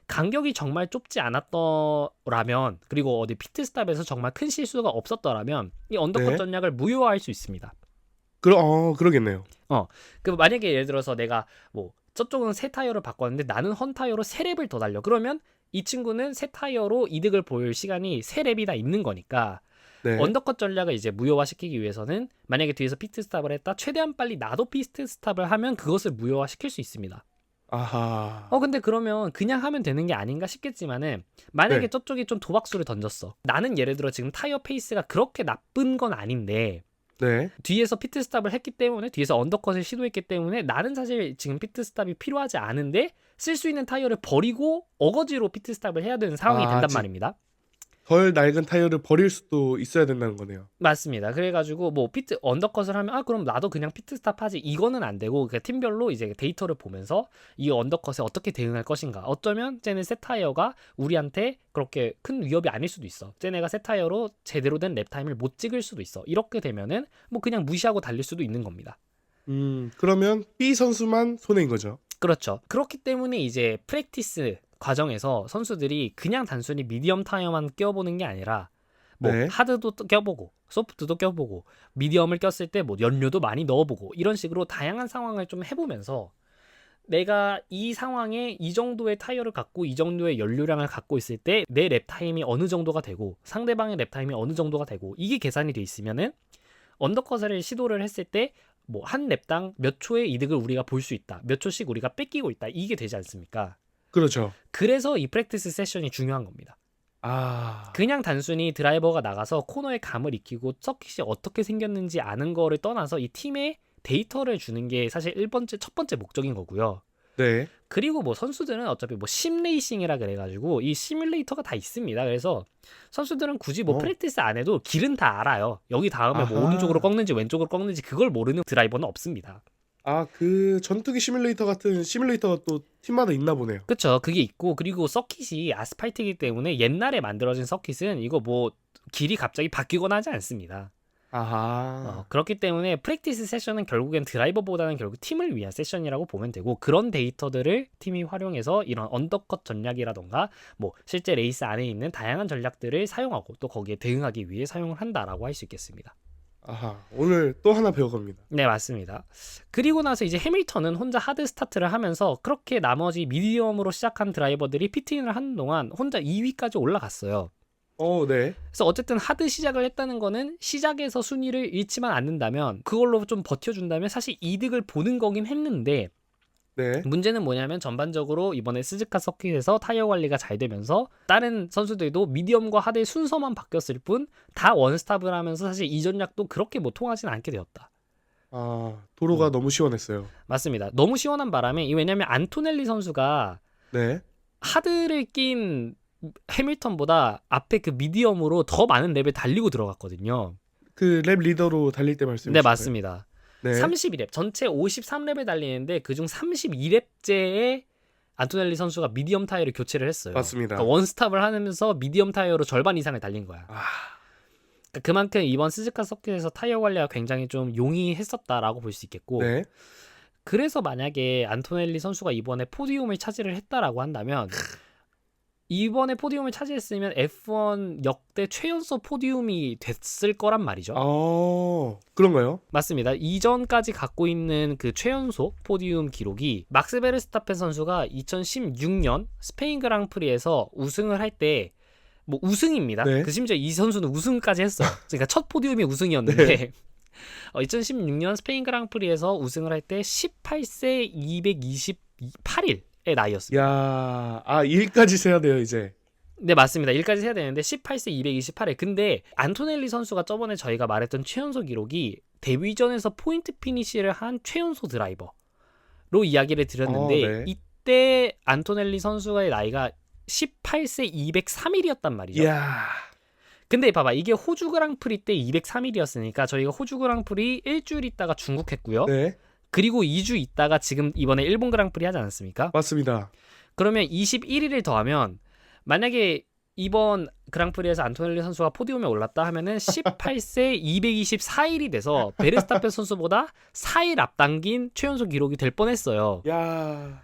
간격이 정말 좁지 않았더라면, 그리고 어디 피트스탑에서 정말 큰 실수가 없었더라면 이 언더컷 네. 전략을 무효화할 수 있습니다. 그러겠네요. 그 만약에 예를 들어서 내가 뭐 저쪽은 새 타이어를 바꿨는데 나는 헌 타이어로 세 랩을 더 달려. 그러면 이 친구는 새 타이어로 이득을 볼 시간이 세 랩이 다 있는 거니까 네. 언더컷 전략을 이제 무효화시키기 위해서는 만약에 뒤에서 피트스탑을 했다, 최대한 빨리 나도 피트스탑을 하면 그것을 무효화시킬 수 있습니다. 아하. 근데 그러면 그냥 하면 되는 게 아닌가 싶겠지만은, 만약에 네. 저쪽이 좀 도박수를 던졌어. 나는 예를 들어 지금 타이어 페이스가 그렇게 나쁜 건 아닌데 네. 뒤에서 피트스탑을 했기 때문에, 뒤에서 언더컷을 시도했기 때문에 나는 사실 지금 피트스탑이 필요하지 않은데 쓸 수 있는 타이어를 버리고 어거지로 피트스탑을 해야 되는 상황이 아, 된단 말입니다. 덜 낡은 타이어를 버릴 수도 있어야 된다는 거네요. 맞습니다. 그래가지고 뭐 피트 언더컷을 하면 그럼 나도 그냥 피트스탑 하지, 이거는 안 되고, 그러니까 팀별로 이제 데이터를 보면서 이 언더컷에 어떻게 대응할 것인가. 어쩌면 쟤네 새 타이어가 우리한테 그렇게 큰 위협이 아닐 수도 있어. 쟤네가 새 타이어로 제대로 된 랩타임을 못 찍을 수도 있어. 이렇게 되면은 뭐 그냥 무시하고 달릴 수도 있는 겁니다. 그러면 B 선수만 손해인 거죠. 그렇죠. 그렇기 때문에 이제 프랙티스 과정에서 선수들이 그냥 단순히 미디엄 타이어만 껴보는 게 아니라 뭐 네. 하드도 껴보고 소프트도 껴보고 미디엄을 꼈을 때 뭐 연료도 많이 넣어보고, 이런 식으로 다양한 상황을 좀 해보면서 내가 이 상황에 이 정도의 타이어를 갖고 이 정도의 연료량을 갖고 있을 때 내 랩타임이 어느 정도가 되고 상대방의 랩타임이 어느 정도가 되고, 이게 계산이 돼 있으면은 언더컷을 시도를 했을 때 뭐 한 랩당 몇 초의 이득을 우리가 볼 수 있다, 몇 초씩 우리가 뺏기고 있다, 이게 되지 않습니까? 그렇죠. 그래서 이 프랙티스 세션이 중요한 겁니다. 아, 그냥 단순히 드라이버가 나가서 코너에 감을 익히고 서킷이 어떻게 생겼는지 아는 거를 떠나서 이 팀에 데이터를 주는 게 사실 첫 번째 목적인 거고요. 네. 그리고 뭐 선수들은 어차피 뭐 심레이싱이라 그래가지고 이 시뮬레이터가 다 있습니다. 그래서 선수들은 굳이 뭐 어. 프랙티스 안 해도 길은 다 알아요. 여기 다음에 뭐 아하. 오른쪽으로 꺾는지 왼쪽으로 꺾는지 그걸 모르는 드라이버는 없습니다. 그 전투기 시뮬레이터 같은 시뮬레이터가 또 팀마다 있나 보네요. 그쵸. 그게 있고, 그리고 서킷이 아스팔트이기 때문에 옛날에 만들어진 서킷은 이거 뭐 길이 갑자기 바뀌거나 하지 않습니다. 아하. 그렇기 때문에 프랙티스 세션은 결국엔 드라이버보다는 결국 팀을 위한 세션이라고 보면 되고, 그런 데이터들을 팀이 활용해서 이런 언더컷 전략이라던가 뭐 실제 레이스 안에 있는 다양한 전략들을 사용하고 또 거기에 대응하기 위해 사용을 한다라고 할 수 있겠습니다. 아하. 오늘 또 하나 배워갑니다. 네, 맞습니다. 그리고 나서 이제 해밀턴은 혼자 하드 스타트를 하면서 그렇게 나머지 미디엄으로 시작한 드라이버들이 피트인을 하는 동안 혼자 2위까지 올라갔어요. 네. 그래서 어쨌든 하드 시작을 했다는 거는 시작에서 순위를 잃지만 않는다면, 그걸로 좀 버텨준다면 사실 이득을 보는 거긴 했는데, 네. 문제는 뭐냐면 전반적으로 이번에 스즈카 서킷에서 타이어 관리가 잘 되면서 다른 선수들도 미디엄과 하드의 순서만 바뀌었을 뿐 다 원스탑을 하면서 사실 이 전략도 그렇게 뭐 통하진 않게 되었다. 도로가 너무 시원했어요. 맞습니다. 너무 시원한 바람에, 왜냐면 안토넬리 선수가 네. 하드를 낀 해밀턴보다 앞에 그 미디엄으로 더 많은 랩을 달리고 들어갔거든요. 그 랩 리더로 달릴 때 말씀이신가요? 네, 맞습니다. 네. 32랩, 전체 53랩을 달리는데 그중 32랩째에 안토넬리 선수가 미디엄 타이어를 교체를 했어요. 맞습니다. 그러니까 원스탑을 하면서 미디엄 타이어로 절반 이상을 달린 거야. 그러니까 그만큼 이번 스즈카 서킷에서 타이어 관리가 굉장히 좀 용이했었다라고 볼 수 있겠고, 네. 그래서 만약에 안토넬리 선수가 이번에 포디움을 차지를 했다라고 한다면 이번에 포디움을 차지했으면 F1 역대 최연소 포디움이 됐을 거란 말이죠. 그런가요? 맞습니다. 이전까지 갖고 있는 그 최연소 포디움 기록이 막스 베르스타펜 선수가 2016년 스페인 그랑프리에서 우승을 할 때 뭐 우승입니다. 네. 그 심지어 이 선수는 우승까지 했어요. 그러니까 첫 포디움이 우승이었는데 2016년 스페인 그랑프리에서 우승을 할 때 18세 228일의 나이였습니다. 야, 일까지 세야 돼요, 이제. 네, 맞습니다. 1까지 세야 되는데 18세 228일. 근데 안토넬리 선수가 저번에 저희가 말했던 최연소 기록이 데뷔전에서 포인트 피니시를 한 최연소 드라이버로 이야기를 드렸는데 네. 이때 안토넬리 선수의 나이가 18세 203일이었단 말이죠. 이야. 근데 봐봐, 이게 호주 그랑프리 때 203일이었으니까 저희가 호주 그랑프리 일주일 있다가 중국 했고요. 네, 그리고 2주 있다가 지금 이번에 일본 그랑프리 하지 않았습니까? 맞습니다. 그러면 21일을 더하면 만약에 이번 그랑프리에서 안토넬리 선수가 포디움에 올랐다 하면은 18세 224일이 돼서 베르스타펜 선수보다 4일 앞당긴 최연소 기록이 될 뻔했어요. 야,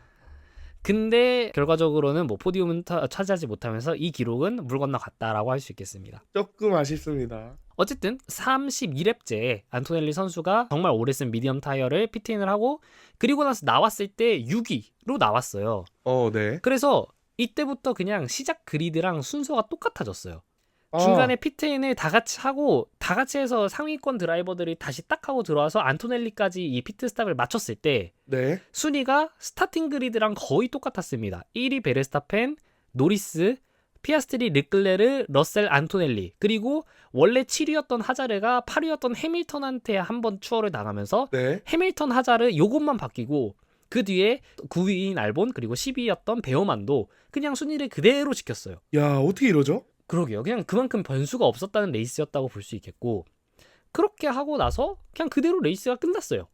근데 결과적으로는 뭐 포디움은 차지하지 못하면서 이 기록은 물 건너갔다라고 할 수 있겠습니다. 조금 아쉽습니다. 어쨌든 32랩째에 안토넬리 선수가 정말 오래 쓴 미디엄 타이어를 피트인을 하고 그리고 나서 나왔을 때 6위로 나왔어요. 네. 그래서 이때부터 그냥 시작 그리드랑 순서가 똑같아졌어요. 아, 중간에 피트인을 다 같이 하고 다 같이 해서 상위권 드라이버들이 다시 딱 하고 들어와서 안토넬리까지 이 피트 스탑을 마쳤을 때 네. 순위가 스타팅 그리드랑 거의 똑같았습니다. 1위 베르스타펜, 노리스, 피아스트리, 르클레르, 러셀, 안토넬리. 그리고 원래 7위였던 하자르가 8위였던 해밀턴한테 한번 추월을 당하면서 네. 해밀턴, 하자르 요것만 바뀌고 그 뒤에 9위인 알본 그리고 10위였던 베어만도 그냥 순위를 그대로 지켰어요. 야, 어떻게 이러죠? 그러게요. 그냥 그만큼 변수가 없었다는 레이스였다고 볼 수 있겠고 그렇게 하고 나서 그냥 그대로 레이스가 끝났어요.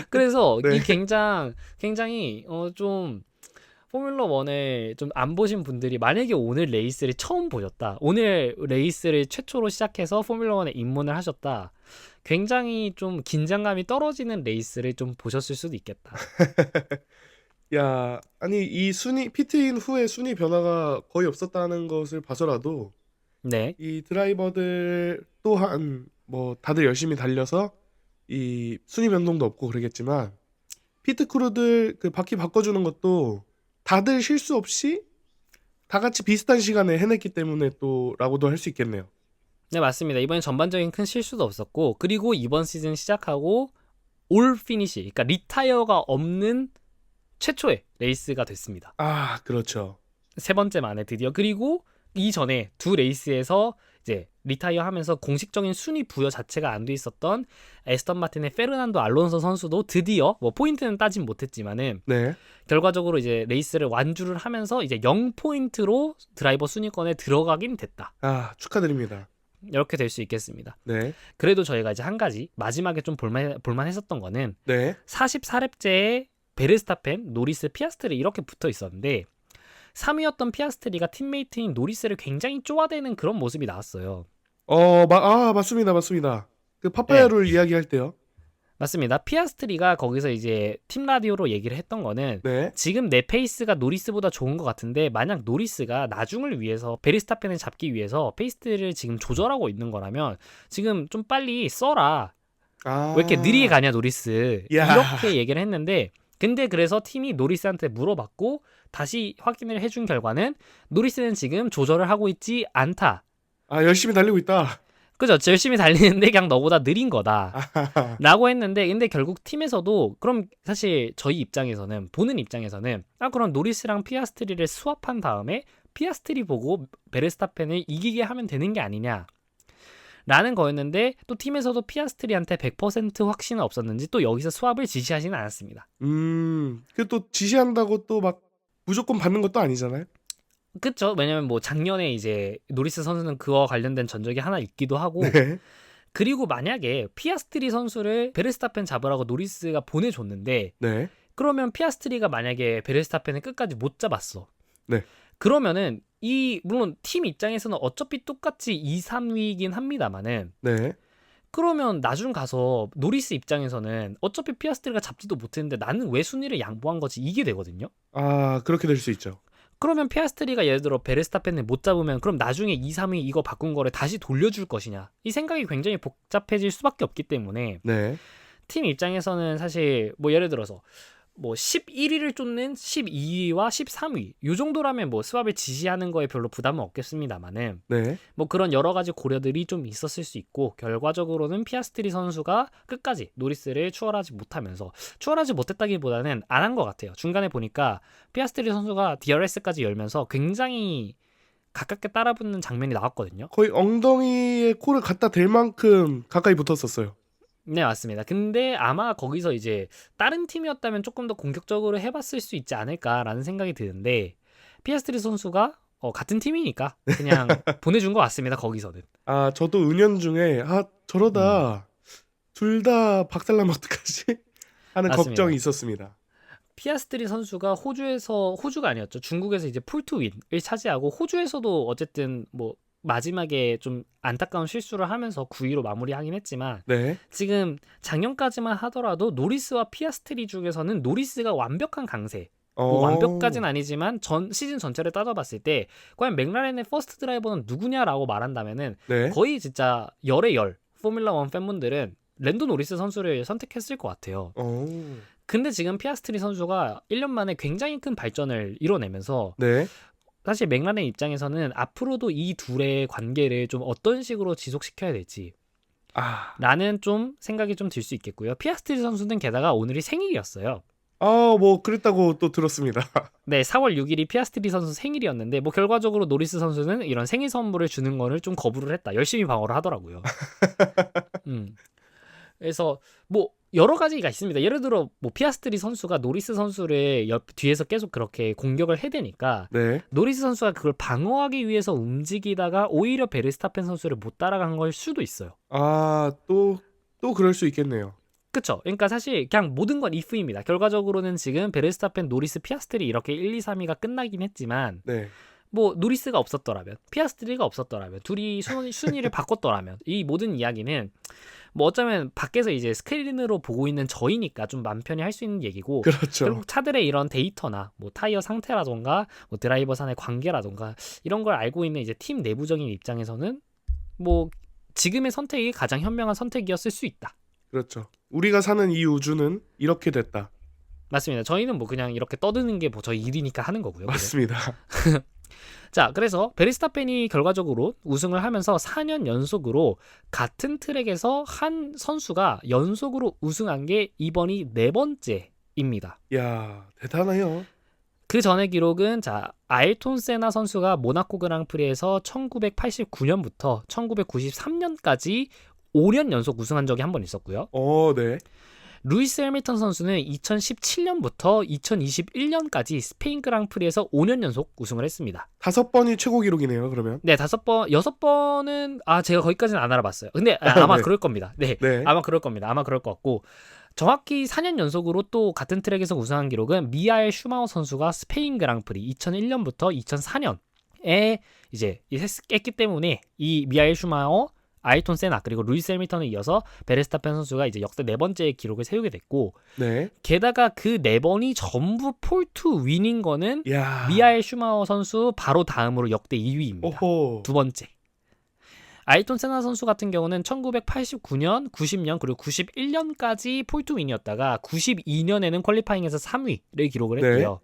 그래서 네. 이 굉장히 좀 포뮬러 1을 좀 안 보신 분들이 만약에 오늘 레이스를 처음 보셨다. 오늘 레이스를 최초로 시작해서 포뮬러 1에 입문을 하셨다. 굉장히 좀 긴장감이 떨어지는 레이스를 좀 보셨을 수도 있겠다. 야, 아니 이 순위 피트인 후에 순위 변화가 거의 없었다는 것을 봐서라도 네. 이 드라이버들 또한 뭐 다들 열심히 달려서 이 순위 변동도 없고 그러겠지만 피트 크루들 그 바퀴 바꿔주는 것도 다들 실수 없이 다 같이 비슷한 시간에 해냈기 때문에 또라고도 할 수 있겠네요. 네, 맞습니다. 이번엔 전반적인 큰 실수도 없었고 그리고 이번 시즌 시작하고 올 피니시, 그러니까 리타이어가 없는 최초의 레이스가 됐습니다. 아, 그렇죠. 세 번째 만에 드디어. 그리고 이전에 두 레이스에서 이제 리타이어 하면서 공식적인 순위 부여 자체가 안 돼 있었던 에스턴 마틴의 페르난도 알론소 선수도 드디어 뭐 포인트는 따진 못했지만은 네. 결과적으로 이제 레이스를 완주를 하면서 이제 0포인트로 드라이버 순위권에 들어가긴 됐다. 아, 축하드립니다. 이렇게 될 수 있겠습니다. 네. 그래도 저희가 이제 한 가지 마지막에 좀 볼만했었던 거는 네. 44렙째에 베르스타펜, 노리스, 피아스트리 이렇게 붙어 있었는데 3위였던 피아스트리가 팀메이트인 노리스를 굉장히 쪼아대는 그런 모습이 나왔어요. 맞습니다. 맞습니다. 그 파파야를 이야기할 때요. 맞습니다. 피아스트리가 거기서 이제 팀 라디오로 얘기를 했던 거는 네. 지금 내 페이스가 노리스보다 좋은 것 같은데 만약 노리스가 나중을 위해서 베르스타펜을 잡기 위해서 페이스를 지금 조절하고 있는 거라면 지금 좀 빨리 써라. 아. 왜 이렇게 느리게 가냐 노리스. 야. 이렇게 얘기를 했는데 근데 그래서 팀이 노리스한테 물어봤고 다시 확인을 해준 결과는 노리스는 지금 조절을 하고 있지 않다. 아, 열심히 달리고 있다. 그죠? 열심히 달리는데 그냥 너보다 느린 거다. 아하하. 라고 했는데 근데 결국 팀에서도 그럼 사실 저희 입장에서는 보는 입장에서는 그럼 노리스랑 피아스트리를 스왑한 다음에 피아스트리 보고 베르스타펜을 이기게 하면 되는 게 아니냐 라는 거였는데 또 팀에서도 피아스트리한테 100% 확신은 없었는지 또 여기서 스왑을 지시하지는 않았습니다. 그 또 지시한다고 또 막 무조건 받는 것도 아니잖아요. 그쵸? 왜냐면 뭐 작년에 이제 노리스 선수는 그와 관련된 전적이 하나 있기도 하고 네. 그리고 만약에 피아스트리 선수를 베르스타펜 잡으라고 노리스가 보내줬는데 네. 그러면 피아스트리가 만약에 베르스타펜을 끝까지 못 잡았어. 네. 그러면은 물론 팀 입장에서는 어차피 똑같이 2, 3위이긴 합니다만은 네. 그러면 나중 가서 노리스 입장에서는 어차피 피아스트리가 잡지도 못했는데 나는 왜 순위를 양보한 거지 이게 되거든요. 아, 그렇게 될 수 있죠. 그러면 피아스트리가 예를 들어 베르스타펜을 못 잡으면 그럼 나중에 2, 3위 이거 바꾼 거를 다시 돌려줄 것이냐. 이 생각이 굉장히 복잡해질 수밖에 없기 때문에 네. 팀 입장에서는 사실 뭐 예를 들어서 뭐 11위를 쫓는 12위와 13위 요 정도라면 뭐 스왑을 지시하는 거에 별로 부담은 없겠습니다만은 네. 뭐 그런 여러 가지 고려들이 좀 있었을 수 있고 결과적으로는 피아스트리 선수가 끝까지 노리스를 추월하지 못하면서 추월하지 못했다기보다는 안 한 것 같아요. 중간에 보니까 피아스트리 선수가 DRS까지 열면서 굉장히 가깝게 따라붙는 장면이 나왔거든요. 거의 엉덩이에 코를 갖다 댈 만큼 가까이 붙었었어요. 네, 맞습니다. 근데 아마 거기서 이제 다른 팀이었다면 조금 더 공격적으로 해봤을 수 있지 않을까라는 생각이 드는데 피아스트리 선수가 같은 팀이니까 그냥 보내준 것 같습니다. 거기서는. 아, 저도 은연중에 저러다 둘 다 박살나면 어떡하지? 하는 맞습니다. 걱정이 있었습니다. 피아스트리 선수가 호주가 아니었죠. 중국에서 이제 폴2 윈을 차지하고 호주에서도 어쨌든 뭐 마지막에 좀 안타까운 실수를 하면서 9위로 마무리하긴 했지만 네. 지금 작년까지만 하더라도 노리스와 피아스트리 중에서는 노리스가 완벽한 강세. 뭐 완벽까지는 아니지만 시즌 전체를 따져봤을 때 과연 맥라렌의 퍼스트 드라이버는 누구냐라고 말한다면은 네. 거의 진짜 열의 열 포뮬라 1 팬분들은 랜도 노리스 선수를 선택했을 것 같아요. 근데 지금 피아스트리 선수가 1년 만에 굉장히 큰 발전을 이뤄내면서 네. 사실 맥라렌 입장에서는 앞으로도 이 둘의 관계를 좀 어떤 식으로 지속시켜야 될지 라는 좀 생각이 좀 들 수 있겠고요. 피아스트리 선수는 게다가 오늘이 생일이었어요. 뭐 그랬다고 또 들었습니다. 네, 4월 6일이 피아스트리 선수 생일이었는데 뭐 결과적으로 노리스 선수는 이런 생일 선물을 주는 거를 좀 거부를 했다. 열심히 방어를 하더라고요. 그래서 뭐 여러 가지가 있습니다. 예를 들어 뭐 피아스트리 선수가 노리스 선수를 뒤에서 계속 그렇게 공격을 해대니까 네. 노리스 선수가 그걸 방어하기 위해서 움직이다가 오히려 베르스타펜 선수를 못 따라간 걸 수도 있어요. 또 그럴 수 있겠네요. 그쵸? 그러니까 사실 그냥 모든 건 if입니다. 결과적으로는 지금 베르스타펜, 노리스, 피아스트리 이렇게 1, 2, 3위가 끝나긴 했지만 네. 뭐 노리스가 없었더라면 피아스트리가 없었더라면 둘이 순위를 바꿨더라면 이 모든 이야기는 뭐 어쩌면 밖에서 이제 스크린으로 보고 있는 저희니까 좀 맘 편히 할 수 있는 얘기고 그렇죠. 결국 차들의 이런 데이터나 뭐 타이어 상태라던가 뭐 드라이버 산의 관계라던가 이런 걸 알고 있는 이제 팀 내부적인 입장에서는 뭐 지금의 선택이 가장 현명한 선택이었을 수 있다. 그렇죠. 우리가 사는 이 우주는 이렇게 됐다. 맞습니다. 저희는 뭐 그냥 이렇게 떠드는 게 뭐 저희 일이니까 하는 거고요. 맞습니다. 자, 그래서 베르스타펜이 결과적으로 우승을 하면서 4년 연속으로 같은 트랙에서 한 선수가 연속으로 우승한 게 이번이 4번째입니다. 야, 대단해요. 그 전의 기록은 자 아일톤 세나 선수가 모나코 그랑프리에서 1989년부터 1993년까지 5년 연속 우승한 적이 한 번 있었고요. 네. 루이스 해밀턴 선수는 2017년부터 2021년까지 스페인 그랑프리에서 5년 연속 우승을 했습니다. 5번이 최고 기록이네요, 그러면. 네, 6번은 제가 거기까지는 안 알아봤어요. 근데 아마 네. 그럴 겁니다. 네, 네. 아마 그럴 겁니다. 아마 그럴 것 같고 정확히 4년 연속으로 또 같은 트랙에서 우승한 기록은 미하엘 슈마허 선수가 스페인 그랑프리 2001년부터 2004년에 이제 했기 때문에 이 미하엘 슈마허 아일톤 세나 그리고 루이스 해밀턴에 이어서 베르스타펜 선수가 이제 역대 4번째 기록을 세우게 됐고 네. 게다가 그 4번이 전부 폴2 윈인 거는 야. 미하엘 슈마허 선수 바로 다음으로 역대 2위입니다. 오호. 두 번째. 아일톤 세나 선수 같은 경우는 1989년, 90년 그리고 91년까지 폴2 윈이었다가 92년에는 퀄리파잉에서 3위를 기록을 했고요.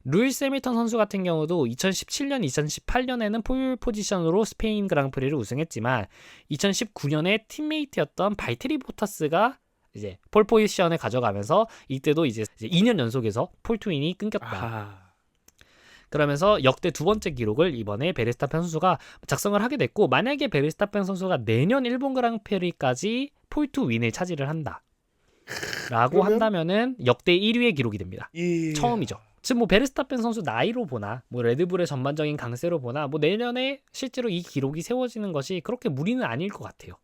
루이스 해밀턴 선수 같은 경우도 2017년, 2018년에는 폴 포지션으로 스페인 그랑프리를 우승했지만 2019년에 팀메이트였던 발테리 보타스가 이제 폴 포지션을 가져가면서 이때도 이제 2년 연속에서 폴2윈이 끊겼다. 그러면서 역대 2번째 기록을 이번에 베르스타펜 선수가 작성을 하게 됐고 만약에 베르스타펜 선수가 내년 일본 그랑프리까지 폴2 윈을 차지를 한다. 라고 한다면은 역대 1위의 기록이 됩니다. 처음이죠. 지금 뭐 베르스타펜 선수 나이로 보나 뭐 레드불의 전반적인 강세로 보나 뭐 내년에 실제로 이 기록이 세워지는 것이 그렇게 무리는 아닐 것 같아요.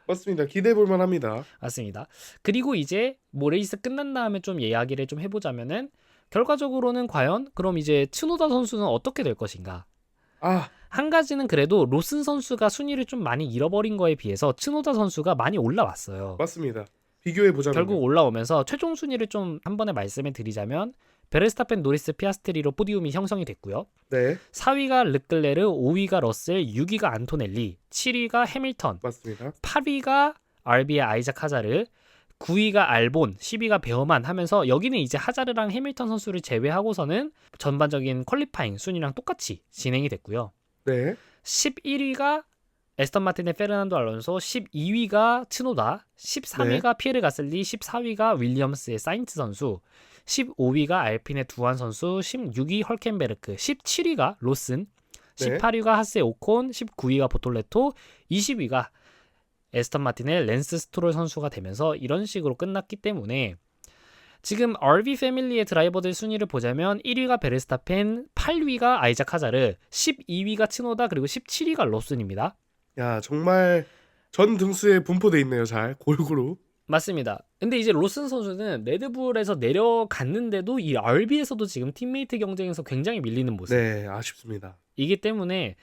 맞습니다. 기대해 볼 만합니다. 맞습니다. 그리고 이제 뭐 레이스 끝난 다음에 좀 이야기를 좀 해보자면은 결과적으로는 과연 그럼 이제 츠노다 선수는 어떻게 될 것인가? 한 가지는 그래도 로슨 선수가 순위를 좀 많이 잃어버린 거에 비해서 츠노다 선수가 많이 올라왔어요. 맞습니다. 비교해 보자면 결국 올라오면서 최종 순위를 좀 한 번에 말씀해 드리자면 베르스타펜, 노리스, 피아스트리로 포디움이 형성이 됐고요. 네, 4위가 르클레르, 5위가 러셀, 6위가 안토넬리, 7위가 해밀턴, 맞습니다. 8위가 RB의 아이작 하자르, 9위가 알본, 10위가 베어만 하면서 여기는 이제 하자르랑 해밀턴 선수를 제외하고서는 전반적인 퀄리파잉 순위랑 똑같이 진행이 됐고요. 네, 11위가 에스턴 마틴의 페르난도 알론소, 12위가 츠노다, 13위가 피에르 가슬리, 14위가 윌리엄스의 사인츠 선수, 15위가 알핀의 두한 선수, 16위 헐켄베르크, 17위가 로슨, 네. 18위가 하세 오콘, 19위가 보톨레토, 20위가 에스턴 마틴의 랜스 스트롤 선수가 되면서 이런 식으로 끝났기 때문에 지금 RB 패밀리의 드라이버들 순위를 보자면 1위가 베르스타펜, 8위가 아이작 하자르, 12위가 츠노다, 그리고 17위가 로슨입니다. 야, 정말 전 등수에 분포돼 있네요. 잘 골고루. 맞습니다. 근데 이제 로슨 선수는 레드불에서 내려갔는데도 이 RB에서도 지금 팀메이트 경쟁에서 굉장히 밀리는 모습. 네, 아쉽습니다. 이기 때문에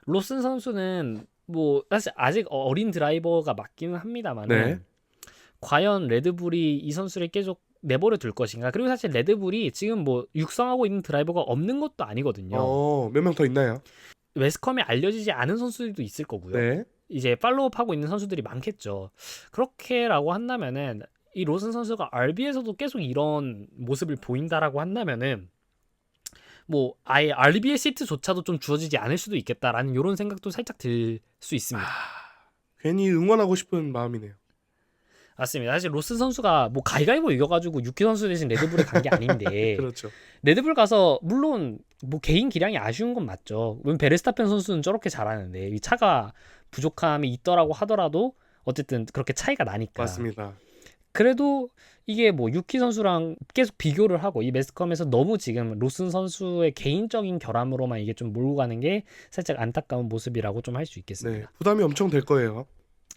로슨 선수는 뭐 사실 아직 어린 드라이버가 맞기는 합니다만은 네. 과연 레드불이 이 선수를 계속 내버려 둘 것인가? 그리고 사실 레드불이 지금 뭐 육성하고 있는 드라이버가 없는 것도 아니거든요. 몇 명 더 있나요? 웨스컴에 알려지지 않은 선수들도 있을 거고요. 네, 이제 팔로우업하고 있는 선수들이 많겠죠. 그렇게라고 한다면은 이 로슨 선수가 RB에서도 계속 이런 모습을 보인다라고 한다면은 뭐 아예 RB의 시트조차도 좀 주어지지 않을 수도 있겠다라는 이런 생각도 살짝 들 수 있습니다. 괜히 응원하고 싶은 마음이네요. 맞습니다. 사실 로슨 선수가 뭐 가위가위보 이겨가지고 6기 선수 대신 레드불에 간 게 아닌데 그렇죠. 레드불 가서 물론 뭐 개인 기량이 아쉬운 건 맞죠. 왜냐면 베르스타펜 선수는 저렇게 잘하는데 이 차가 부족함이 있더라고 하더라도 어쨌든 그렇게 차이가 나니까. 맞습니다. 그래도 이게 뭐 유키 선수랑 계속 비교를 하고 이 매스컴에서 너무 지금 로슨 선수의 개인적인 결함으로만 이게 좀 몰고 가는 게 살짝 안타까운 모습이라고 좀 할 수 네, 있겠습니다. 부담이 엄청 될 거예요.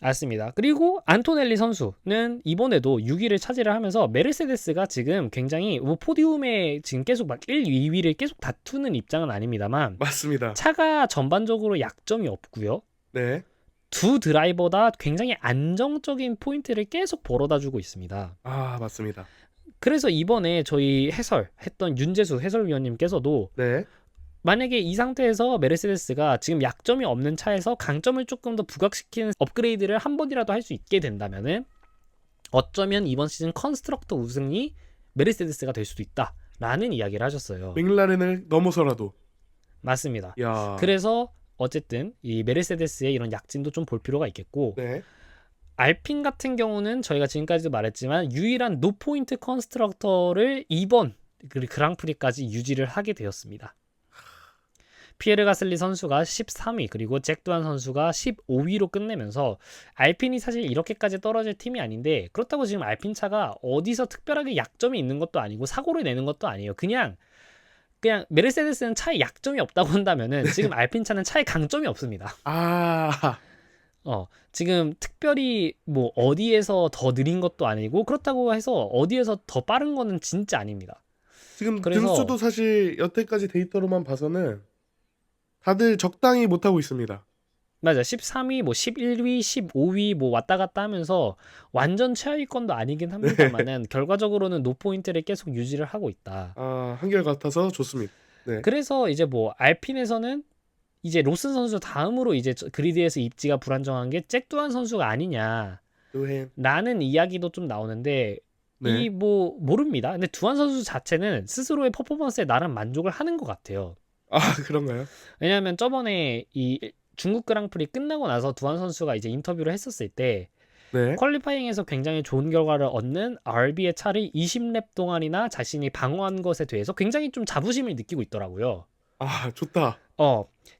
맞습니다. 그리고 안토넬리 선수는 이번에도 6위를 차지를 하면서 메르세데스가 지금 굉장히 뭐 포디움에 지금 계속 막 1, 2위를 계속 다투는 입장은 아닙니다만 맞습니다. 차가 전반적으로 약점이 없고요. 네, 두 드라이버 다 굉장히 안정적인 포인트를 계속 벌어다 주고 있습니다. 맞습니다. 그래서 이번에 저희 해설했던 윤재수 해설위원님께서도 네, 만약에 이 상태에서 메르세데스가 지금 약점이 없는 차에서 강점을 조금 더 부각시키는 업그레이드를 한 번이라도 할 수 있게 된다면은 어쩌면 이번 시즌 컨스트럭터 우승이 메르세데스가 될 수도 있다라는 이야기를 하셨어요. 맥라렌을 넘어서라도. 맞습니다. 야, 그래서 어쨌든 이 메르세데스의 이런 약진도 좀 볼 필요가 있겠고 네, 알핀 같은 경우는 저희가 지금까지도 말했지만 유일한 노포인트 컨스트럭터를 이번 그랑프리까지 유지를 하게 되었습니다. 피에르 가슬리 선수가 13위 그리고 잭 두한 선수가 15위로 끝내면서 알핀이 사실 이렇게까지 떨어질 팀이 아닌데 그렇다고 지금 알핀 차가 어디서 특별하게 약점이 있는 것도 아니고 사고를 내는 것도 아니에요. 그냥 메르세데스는 차에 약점이 없다고 한다면은 지금 알핀 차는 차에 강점이 없습니다. 지금 특별히 뭐 어디에서 더 느린 것도 아니고 그렇다고 해서 어디에서 더 빠른 거는 진짜 아닙니다. 지금 그래서- 등수도 사실 여태까지 데이터로만 봐서는 다들 적당히 못하고 있습니다. 맞아. 13위, 뭐 11위, 15위 뭐 왔다 갔다 하면서 완전 최하위권도 아니긴 합니다만은 결과적으로는 노포인트를 계속 유지를 하고 있다. 한결같아서 좋습니다. 네, 그래서 이제 뭐 알핀에서는 이제 로슨 선수 다음으로 이제 그리드에서 입지가 불안정한 게 잭 두한 선수가 아니냐라는 요행. 이야기도 좀 나오는데 네, 이 뭐 모릅니다. 근데 두한 선수 자체는 스스로의 퍼포먼스에 나름 만족을 하는 것 같아요. 그런가요? 왜냐하면 저번에 이 중국 그랑프리 끝나고 나서 두한 선수가 이제 인터뷰를 했었을 때 네, 퀄리파잉에서 굉장히 좋은 결과를 얻는 RB의 차를 20랩 동안이나 자신이 방어한 것에 대해서 굉장히 좀 자부심을 느끼고 있더라고요. 좋다.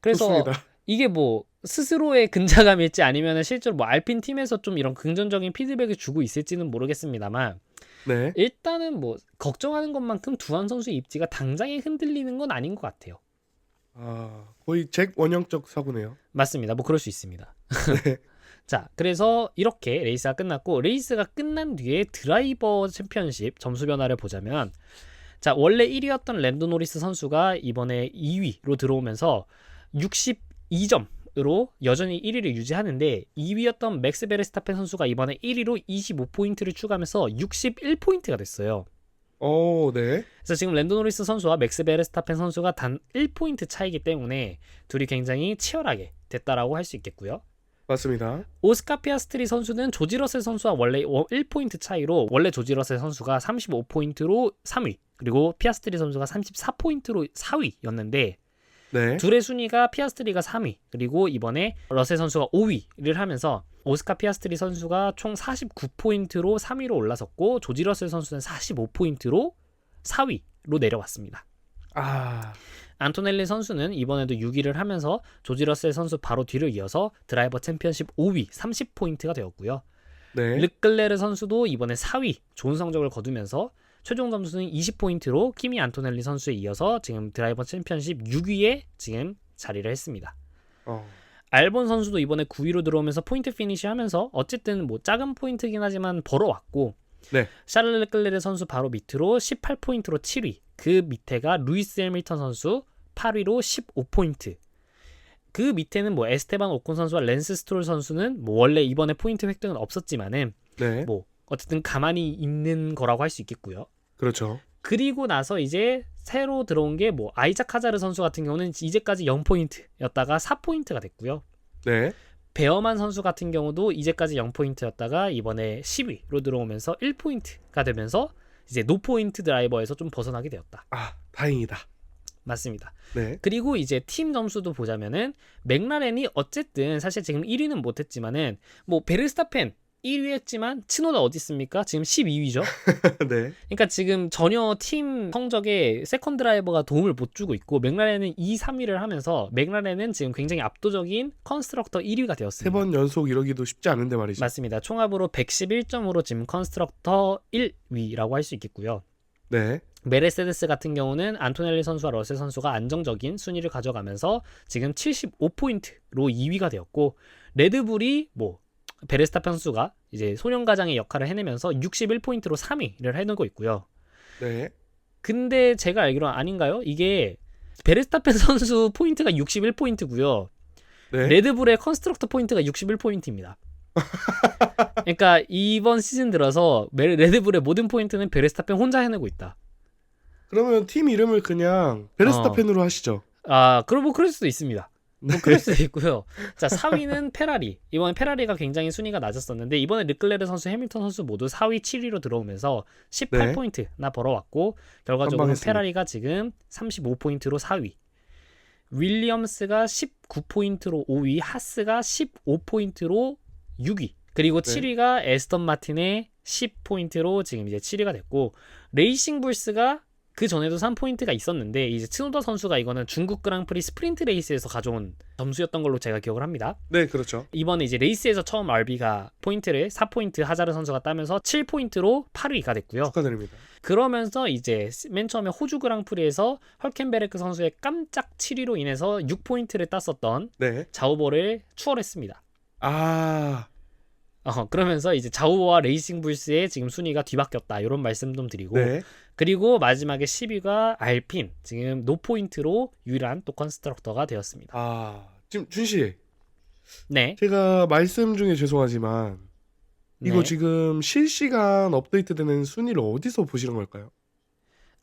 그래서 좋습니다. 이게 뭐 스스로의 근자감일지 아니면 실제로 뭐 알핀 팀에서 좀 이런 긍정적인 피드백을 주고 있을지는 모르겠습니다만 네, 일단은 뭐 걱정하는 것만큼 두한 선수의 입지가 당장에 흔들리는 건 아닌 것 같아요. 거의 잭 원형적 사고네요. 맞습니다. 뭐 그럴 수 있습니다. 자, 그래서 이렇게 레이스가 끝났고 레이스가 끝난 뒤에 드라이버 챔피언십 점수 변화를 보자면 자, 원래 1위였던 랜도 노리스 선수가 이번에 2위로 들어오면서 62점으로 여전히 1위를 유지하는데 2위였던 맥스 베르스타펜 선수가 이번에 1위로 25포인트를 추가하면서 61포인트가 됐어요. 네. 그래서 지금 랜도 노리스 선수와 맥스 베르스타펜 선수가 단 1포인트 차이기 때문에 둘이 굉장히 치열하게 됐다라고 할 수 있겠고요. 맞습니다. 오스카 피아스트리 선수는 조지 러셀 선수와 원래 1포인트 차이로 원래 조지 러셀 선수가 35포인트로 3위 그리고 피아스트리 선수가 34포인트로 4위였는데 네. 둘의 순위가 피아스트리가 3위 그리고 이번에 러셀 선수가 5위를 하면서 오스카 피아스트리 선수가 총 49포인트로 3위로 올라섰고 조지 러셀 선수는 45포인트로 4위로 내려왔습니다. 아, 안토넬리 선수는 이번에도 6위를 하면서 조지 러셀 선수 바로 뒤를 이어서 드라이버 챔피언십 5위 30포인트가 되었고요. 네. 르클레르 선수도 이번에 4위 좋은 성적을 거두면서 최종 점수는 20포인트로 키미 안토넬리 선수에 이어서 지금 드라이버 챔피언십 6위에 지금 자리를 했습니다. 어, 알본 선수도 이번에 9위로 들어오면서 포인트 피니시 하면서 어쨌든 뭐 작은 포인트긴 하지만 벌어왔고 네. 샤를 르클레르 선수 바로 밑으로 18포인트로 7위 그 밑에가 루이스 해밀턴 선수 8위로 15포인트 그 밑에는 뭐 에스테반 오콘 선수와 랜스 스트롤 선수는 뭐 원래 이번에 포인트 획득은 없었지만은 네. 뭐 어쨌든 가만히 있는 거라고 할 수 있겠고요. 그렇죠. 그리고 나서 이제 새로 들어온 게 뭐 아이작 하자르 선수 같은 경우는 이제까지 0포인트였다가 4포인트가 됐고요. 네. 베어만 선수 같은 경우도 이제까지 0포인트였다가 이번에 10위로 들어오면서 1포인트가 되면서 이제 노포인트 드라이버에서 좀 벗어나게 되었다. 아, 다행이다. 맞습니다. 네. 그리고 이제 팀 점수도 보자면은 맥라렌이 어쨌든 사실 지금 1위는 못했지만은 뭐 베르스타펜 1위 했지만 치노다 어디 있습니까? 지금 12위죠. 네. 그러니까 지금 전혀 팀 성적에 세컨 드라이버가 도움을 못 주고 있고 맥라렌은 2, 3위를 하면서 맥라렌은 지금 굉장히 압도적인 컨스트럭터 1위가 되었습니다. 3번 연속 이러기도 쉽지 않은데 말이죠. 맞습니다. 총합으로 111점으로 지금 컨스트럭터 1위라고 할 수 있겠고요. 네. 메르세데스 같은 경우는 안토넬리 선수와 러셀 선수가 안정적인 순위를 가져가면서 지금 75포인트로 2위가 되었고 레드불이 뭐 베르스타펜 선수가 이제 소년가장의 역할을 해내면서 61포인트로 3위를 해내고 있고요. 네. 근데 제가 알기로는 아닌가요? 이게 베르스타펜 선수 포인트가 61포인트고요. 네. 레드불의 컨스트럭터 포인트가 61포인트입니다. 그러니까 이번 시즌 들어서 레드불의 모든 포인트는 베르스타펜 혼자 해내고 있다. 그러면 팀 이름을 그냥 베르스타펜으로 하시죠. 아, 그럼 뭐 그럴 수도 있습니다. 뭐 네. 그럴 수도 있고요. 자, 4위는 페라리. 이번에 페라리가 굉장히 순위가 낮았었는데 이번에 르클레르 선수, 해밀턴 선수 모두 4위, 7위로 들어오면서 18포인트나 벌어왔고 결과적으로 한방했습니다. 페라리가 지금 35포인트로 4위. 윌리엄스가 19포인트로 5위, 하스가 15포인트로 6위. 그리고 네. 7위가 에스턴 마틴의 10포인트로 지금 이제 7위가 됐고 레이싱 불스가 그 전에도 3포인트가 있었는데 이제 츠노다 선수가 이거는 중국 그랑프리 스프린트 레이스에서 가져온 점수였던 걸로 제가 기억을 합니다. 네, 그렇죠. 이번에 이제 레이스에서 처음 RB가 포인트를 4포인트 하자르 선수가 따면서 7포인트로 8위가 됐고요. 축하드립니다. 그러면서 이제 맨 처음에 호주 그랑프리에서 헐켄베르크 선수의 깜짝 7위로 인해서 6포인트를 땄었던 네. 자우버를 추월했습니다. 아, 그러면서 이제 자우버와 레이싱 불스의 지금 순위가 뒤바뀌었다 이런 말씀 좀 드리고 네. 그리고 마지막에 10위가 알핀 지금 노포인트로 유일한 또 컨스트럭터가 되었습니다. 아, 지금 준씨, 네. 제가 말씀 중에 죄송하지만 이거 네. 지금 실시간 업데이트되는 순위를 어디서 보시는 걸까요?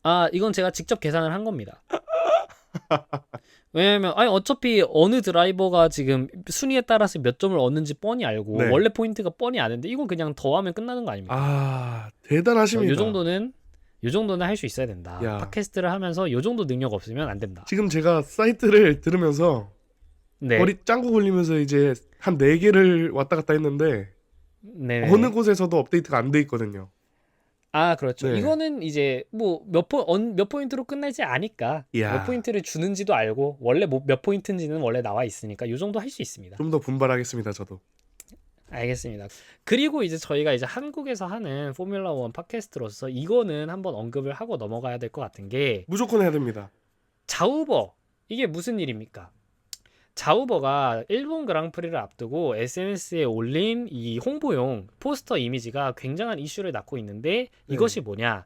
아, 이건 제가 직접 계산을 한 겁니다. 왜냐면 아니 어차피 어느 드라이버가 지금 순위에 따라서 몇 점을 얻는지 뻔히 알고 네. 원래 포인트가 뻔히 아는데 이건 그냥 더하면 끝나는 거 아닙니까? 아, 대단하십니다. 요 정도는 할 수 있어야 된다. 야. 팟캐스트를 하면서 요 정도 능력 없으면 안 된다. 지금 제가 사이트를 들으면서 네. 머리 짱구 굴리면서 이제 한 4개를 왔다 갔다 했는데 네. 어느 곳에서도 업데이트가 안 돼 있거든요. 아, 그렇죠. 네. 이거는 이제 뭐 몇 포인트로 끝나지 않으니까 이야. 몇 포인트를 주는지도 알고 원래 뭐 몇 포인트인지는 원래 나와 있으니까 요 정도 할 수 있습니다. 좀 더 분발하겠습니다, 저도. 알겠습니다. 그리고 이제 저희가 이제 한국에서 하는 포뮬러 1 팟캐스트로서 이거는 한번 언급을 하고 넘어가야 될 것 같은 게 무조건 해야 됩니다. 자우버 이게 무슨 일입니까? 자우버가 일본 그랑프리를 앞두고 SNS에 올린 이 홍보용 포스터 이미지가 굉장한 이슈를 낳고 있는데 이것이 뭐냐?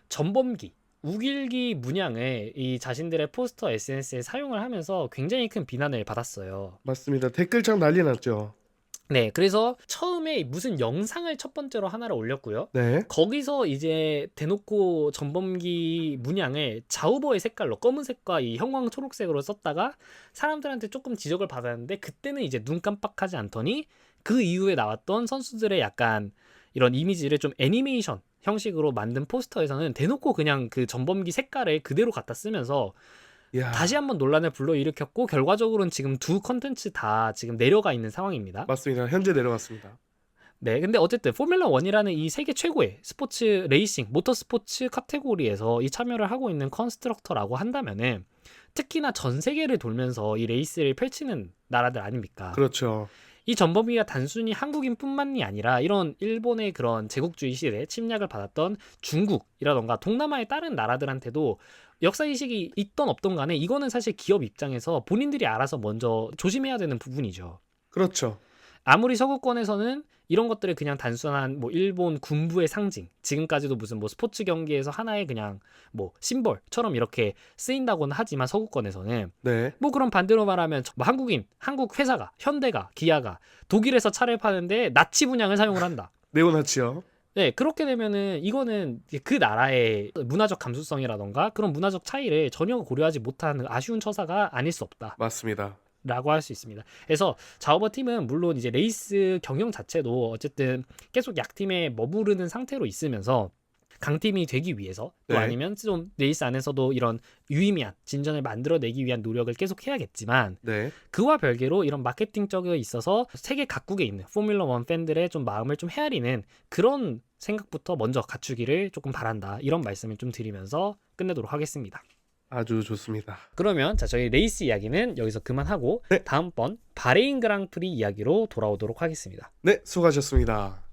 전범기, 우길기 문양을 이 자신들의 포스터 SNS에 사용을 하면서 굉장히 큰 비난을 받았어요. 맞습니다. 댓글창 난리 났죠. 네, 그래서 처음에 무슨 영상을 첫 번째로 하나를 올렸고요. 네. 거기서 이제 대놓고 전범기 문양을 좌우버의 색깔로 검은색과 이 형광 초록색으로 썼다가 사람들한테 조금 지적을 받았는데 그때는 이제 눈 깜빡하지 않더니 그 이후에 나왔던 선수들의 약간 이런 이미지를 좀 애니메이션 형식으로 만든 포스터에서는 대놓고 그냥 그 전범기 색깔을 그대로 갖다 쓰면서 야, 다시 한번 논란을 불러일으켰고 결과적으로는 지금 두 컨텐츠 다 지금 내려가 있는 상황입니다. 맞습니다. 현재 내려갔습니다. 네, 근데 어쨌든 포뮬러 1이라는 이 세계 최고의 스포츠 레이싱, 모터스포츠 카테고리에서 이 참여를 하고 있는 컨스트럭터라고 한다면은 특히나 전 세계를 돌면서 이 레이스를 펼치는 나라들 아닙니까? 그렇죠. 이 전범위가 단순히 한국인뿐만이 아니라 이런 일본의 그런 제국주의 시대에 침략을 받았던 중국이라던가 동남아의 다른 나라들한테도 역사의식이 있던 없던 간에 이거는 사실 기업 입장에서 본인들이 알아서 먼저 조심해야 되는 부분이죠. 그렇죠. 아무리 서구권에서는 이런 것들을 그냥 단순한 뭐 일본 군부의 상징, 지금까지도 무슨 뭐 스포츠 경기에서 하나의 그냥 뭐 심벌처럼 이렇게 쓰인다고는 하지만 서구권에서는 네. 뭐 그런 반대로 말하면 뭐 한국인, 한국 회사가, 현대가, 기아가 독일에서 차를 파는데 나치 분양을 사용을 한다. 네오나치요. 네, 그렇게 되면은 이거는 그 나라의 문화적 감수성이라던가 그런 문화적 차이를 전혀 고려하지 못하는 아쉬운 처사가 아닐 수 없다. 맞습니다. 라고 할 수 있습니다. 그래서 자우버 팀은 물론 이제 레이스 경영 자체도 어쨌든 계속 약팀에 머무르는 상태로 있으면서 강팀이 되기 위해서 또 네. 아니면 좀 레이스 안에서도 이런 유의미한 진전을 만들어내기 위한 노력을 계속 해야겠지만 네. 그와 별개로 이런 마케팅적에 있어서 세계 각국에 있는 포뮬러 1 팬들의 좀 마음을 좀 헤아리는 그런 생각부터 먼저 갖추기를 조금 바란다. 이런 말씀을 좀 드리면서 끝내도록 하겠습니다. 아주 좋습니다. 그러면 자 저희 레이스 이야기는 여기서 그만하고 네. 다음번 바레인 그랑프리 이야기로 돌아오도록 하겠습니다. 네, 수고하셨습니다.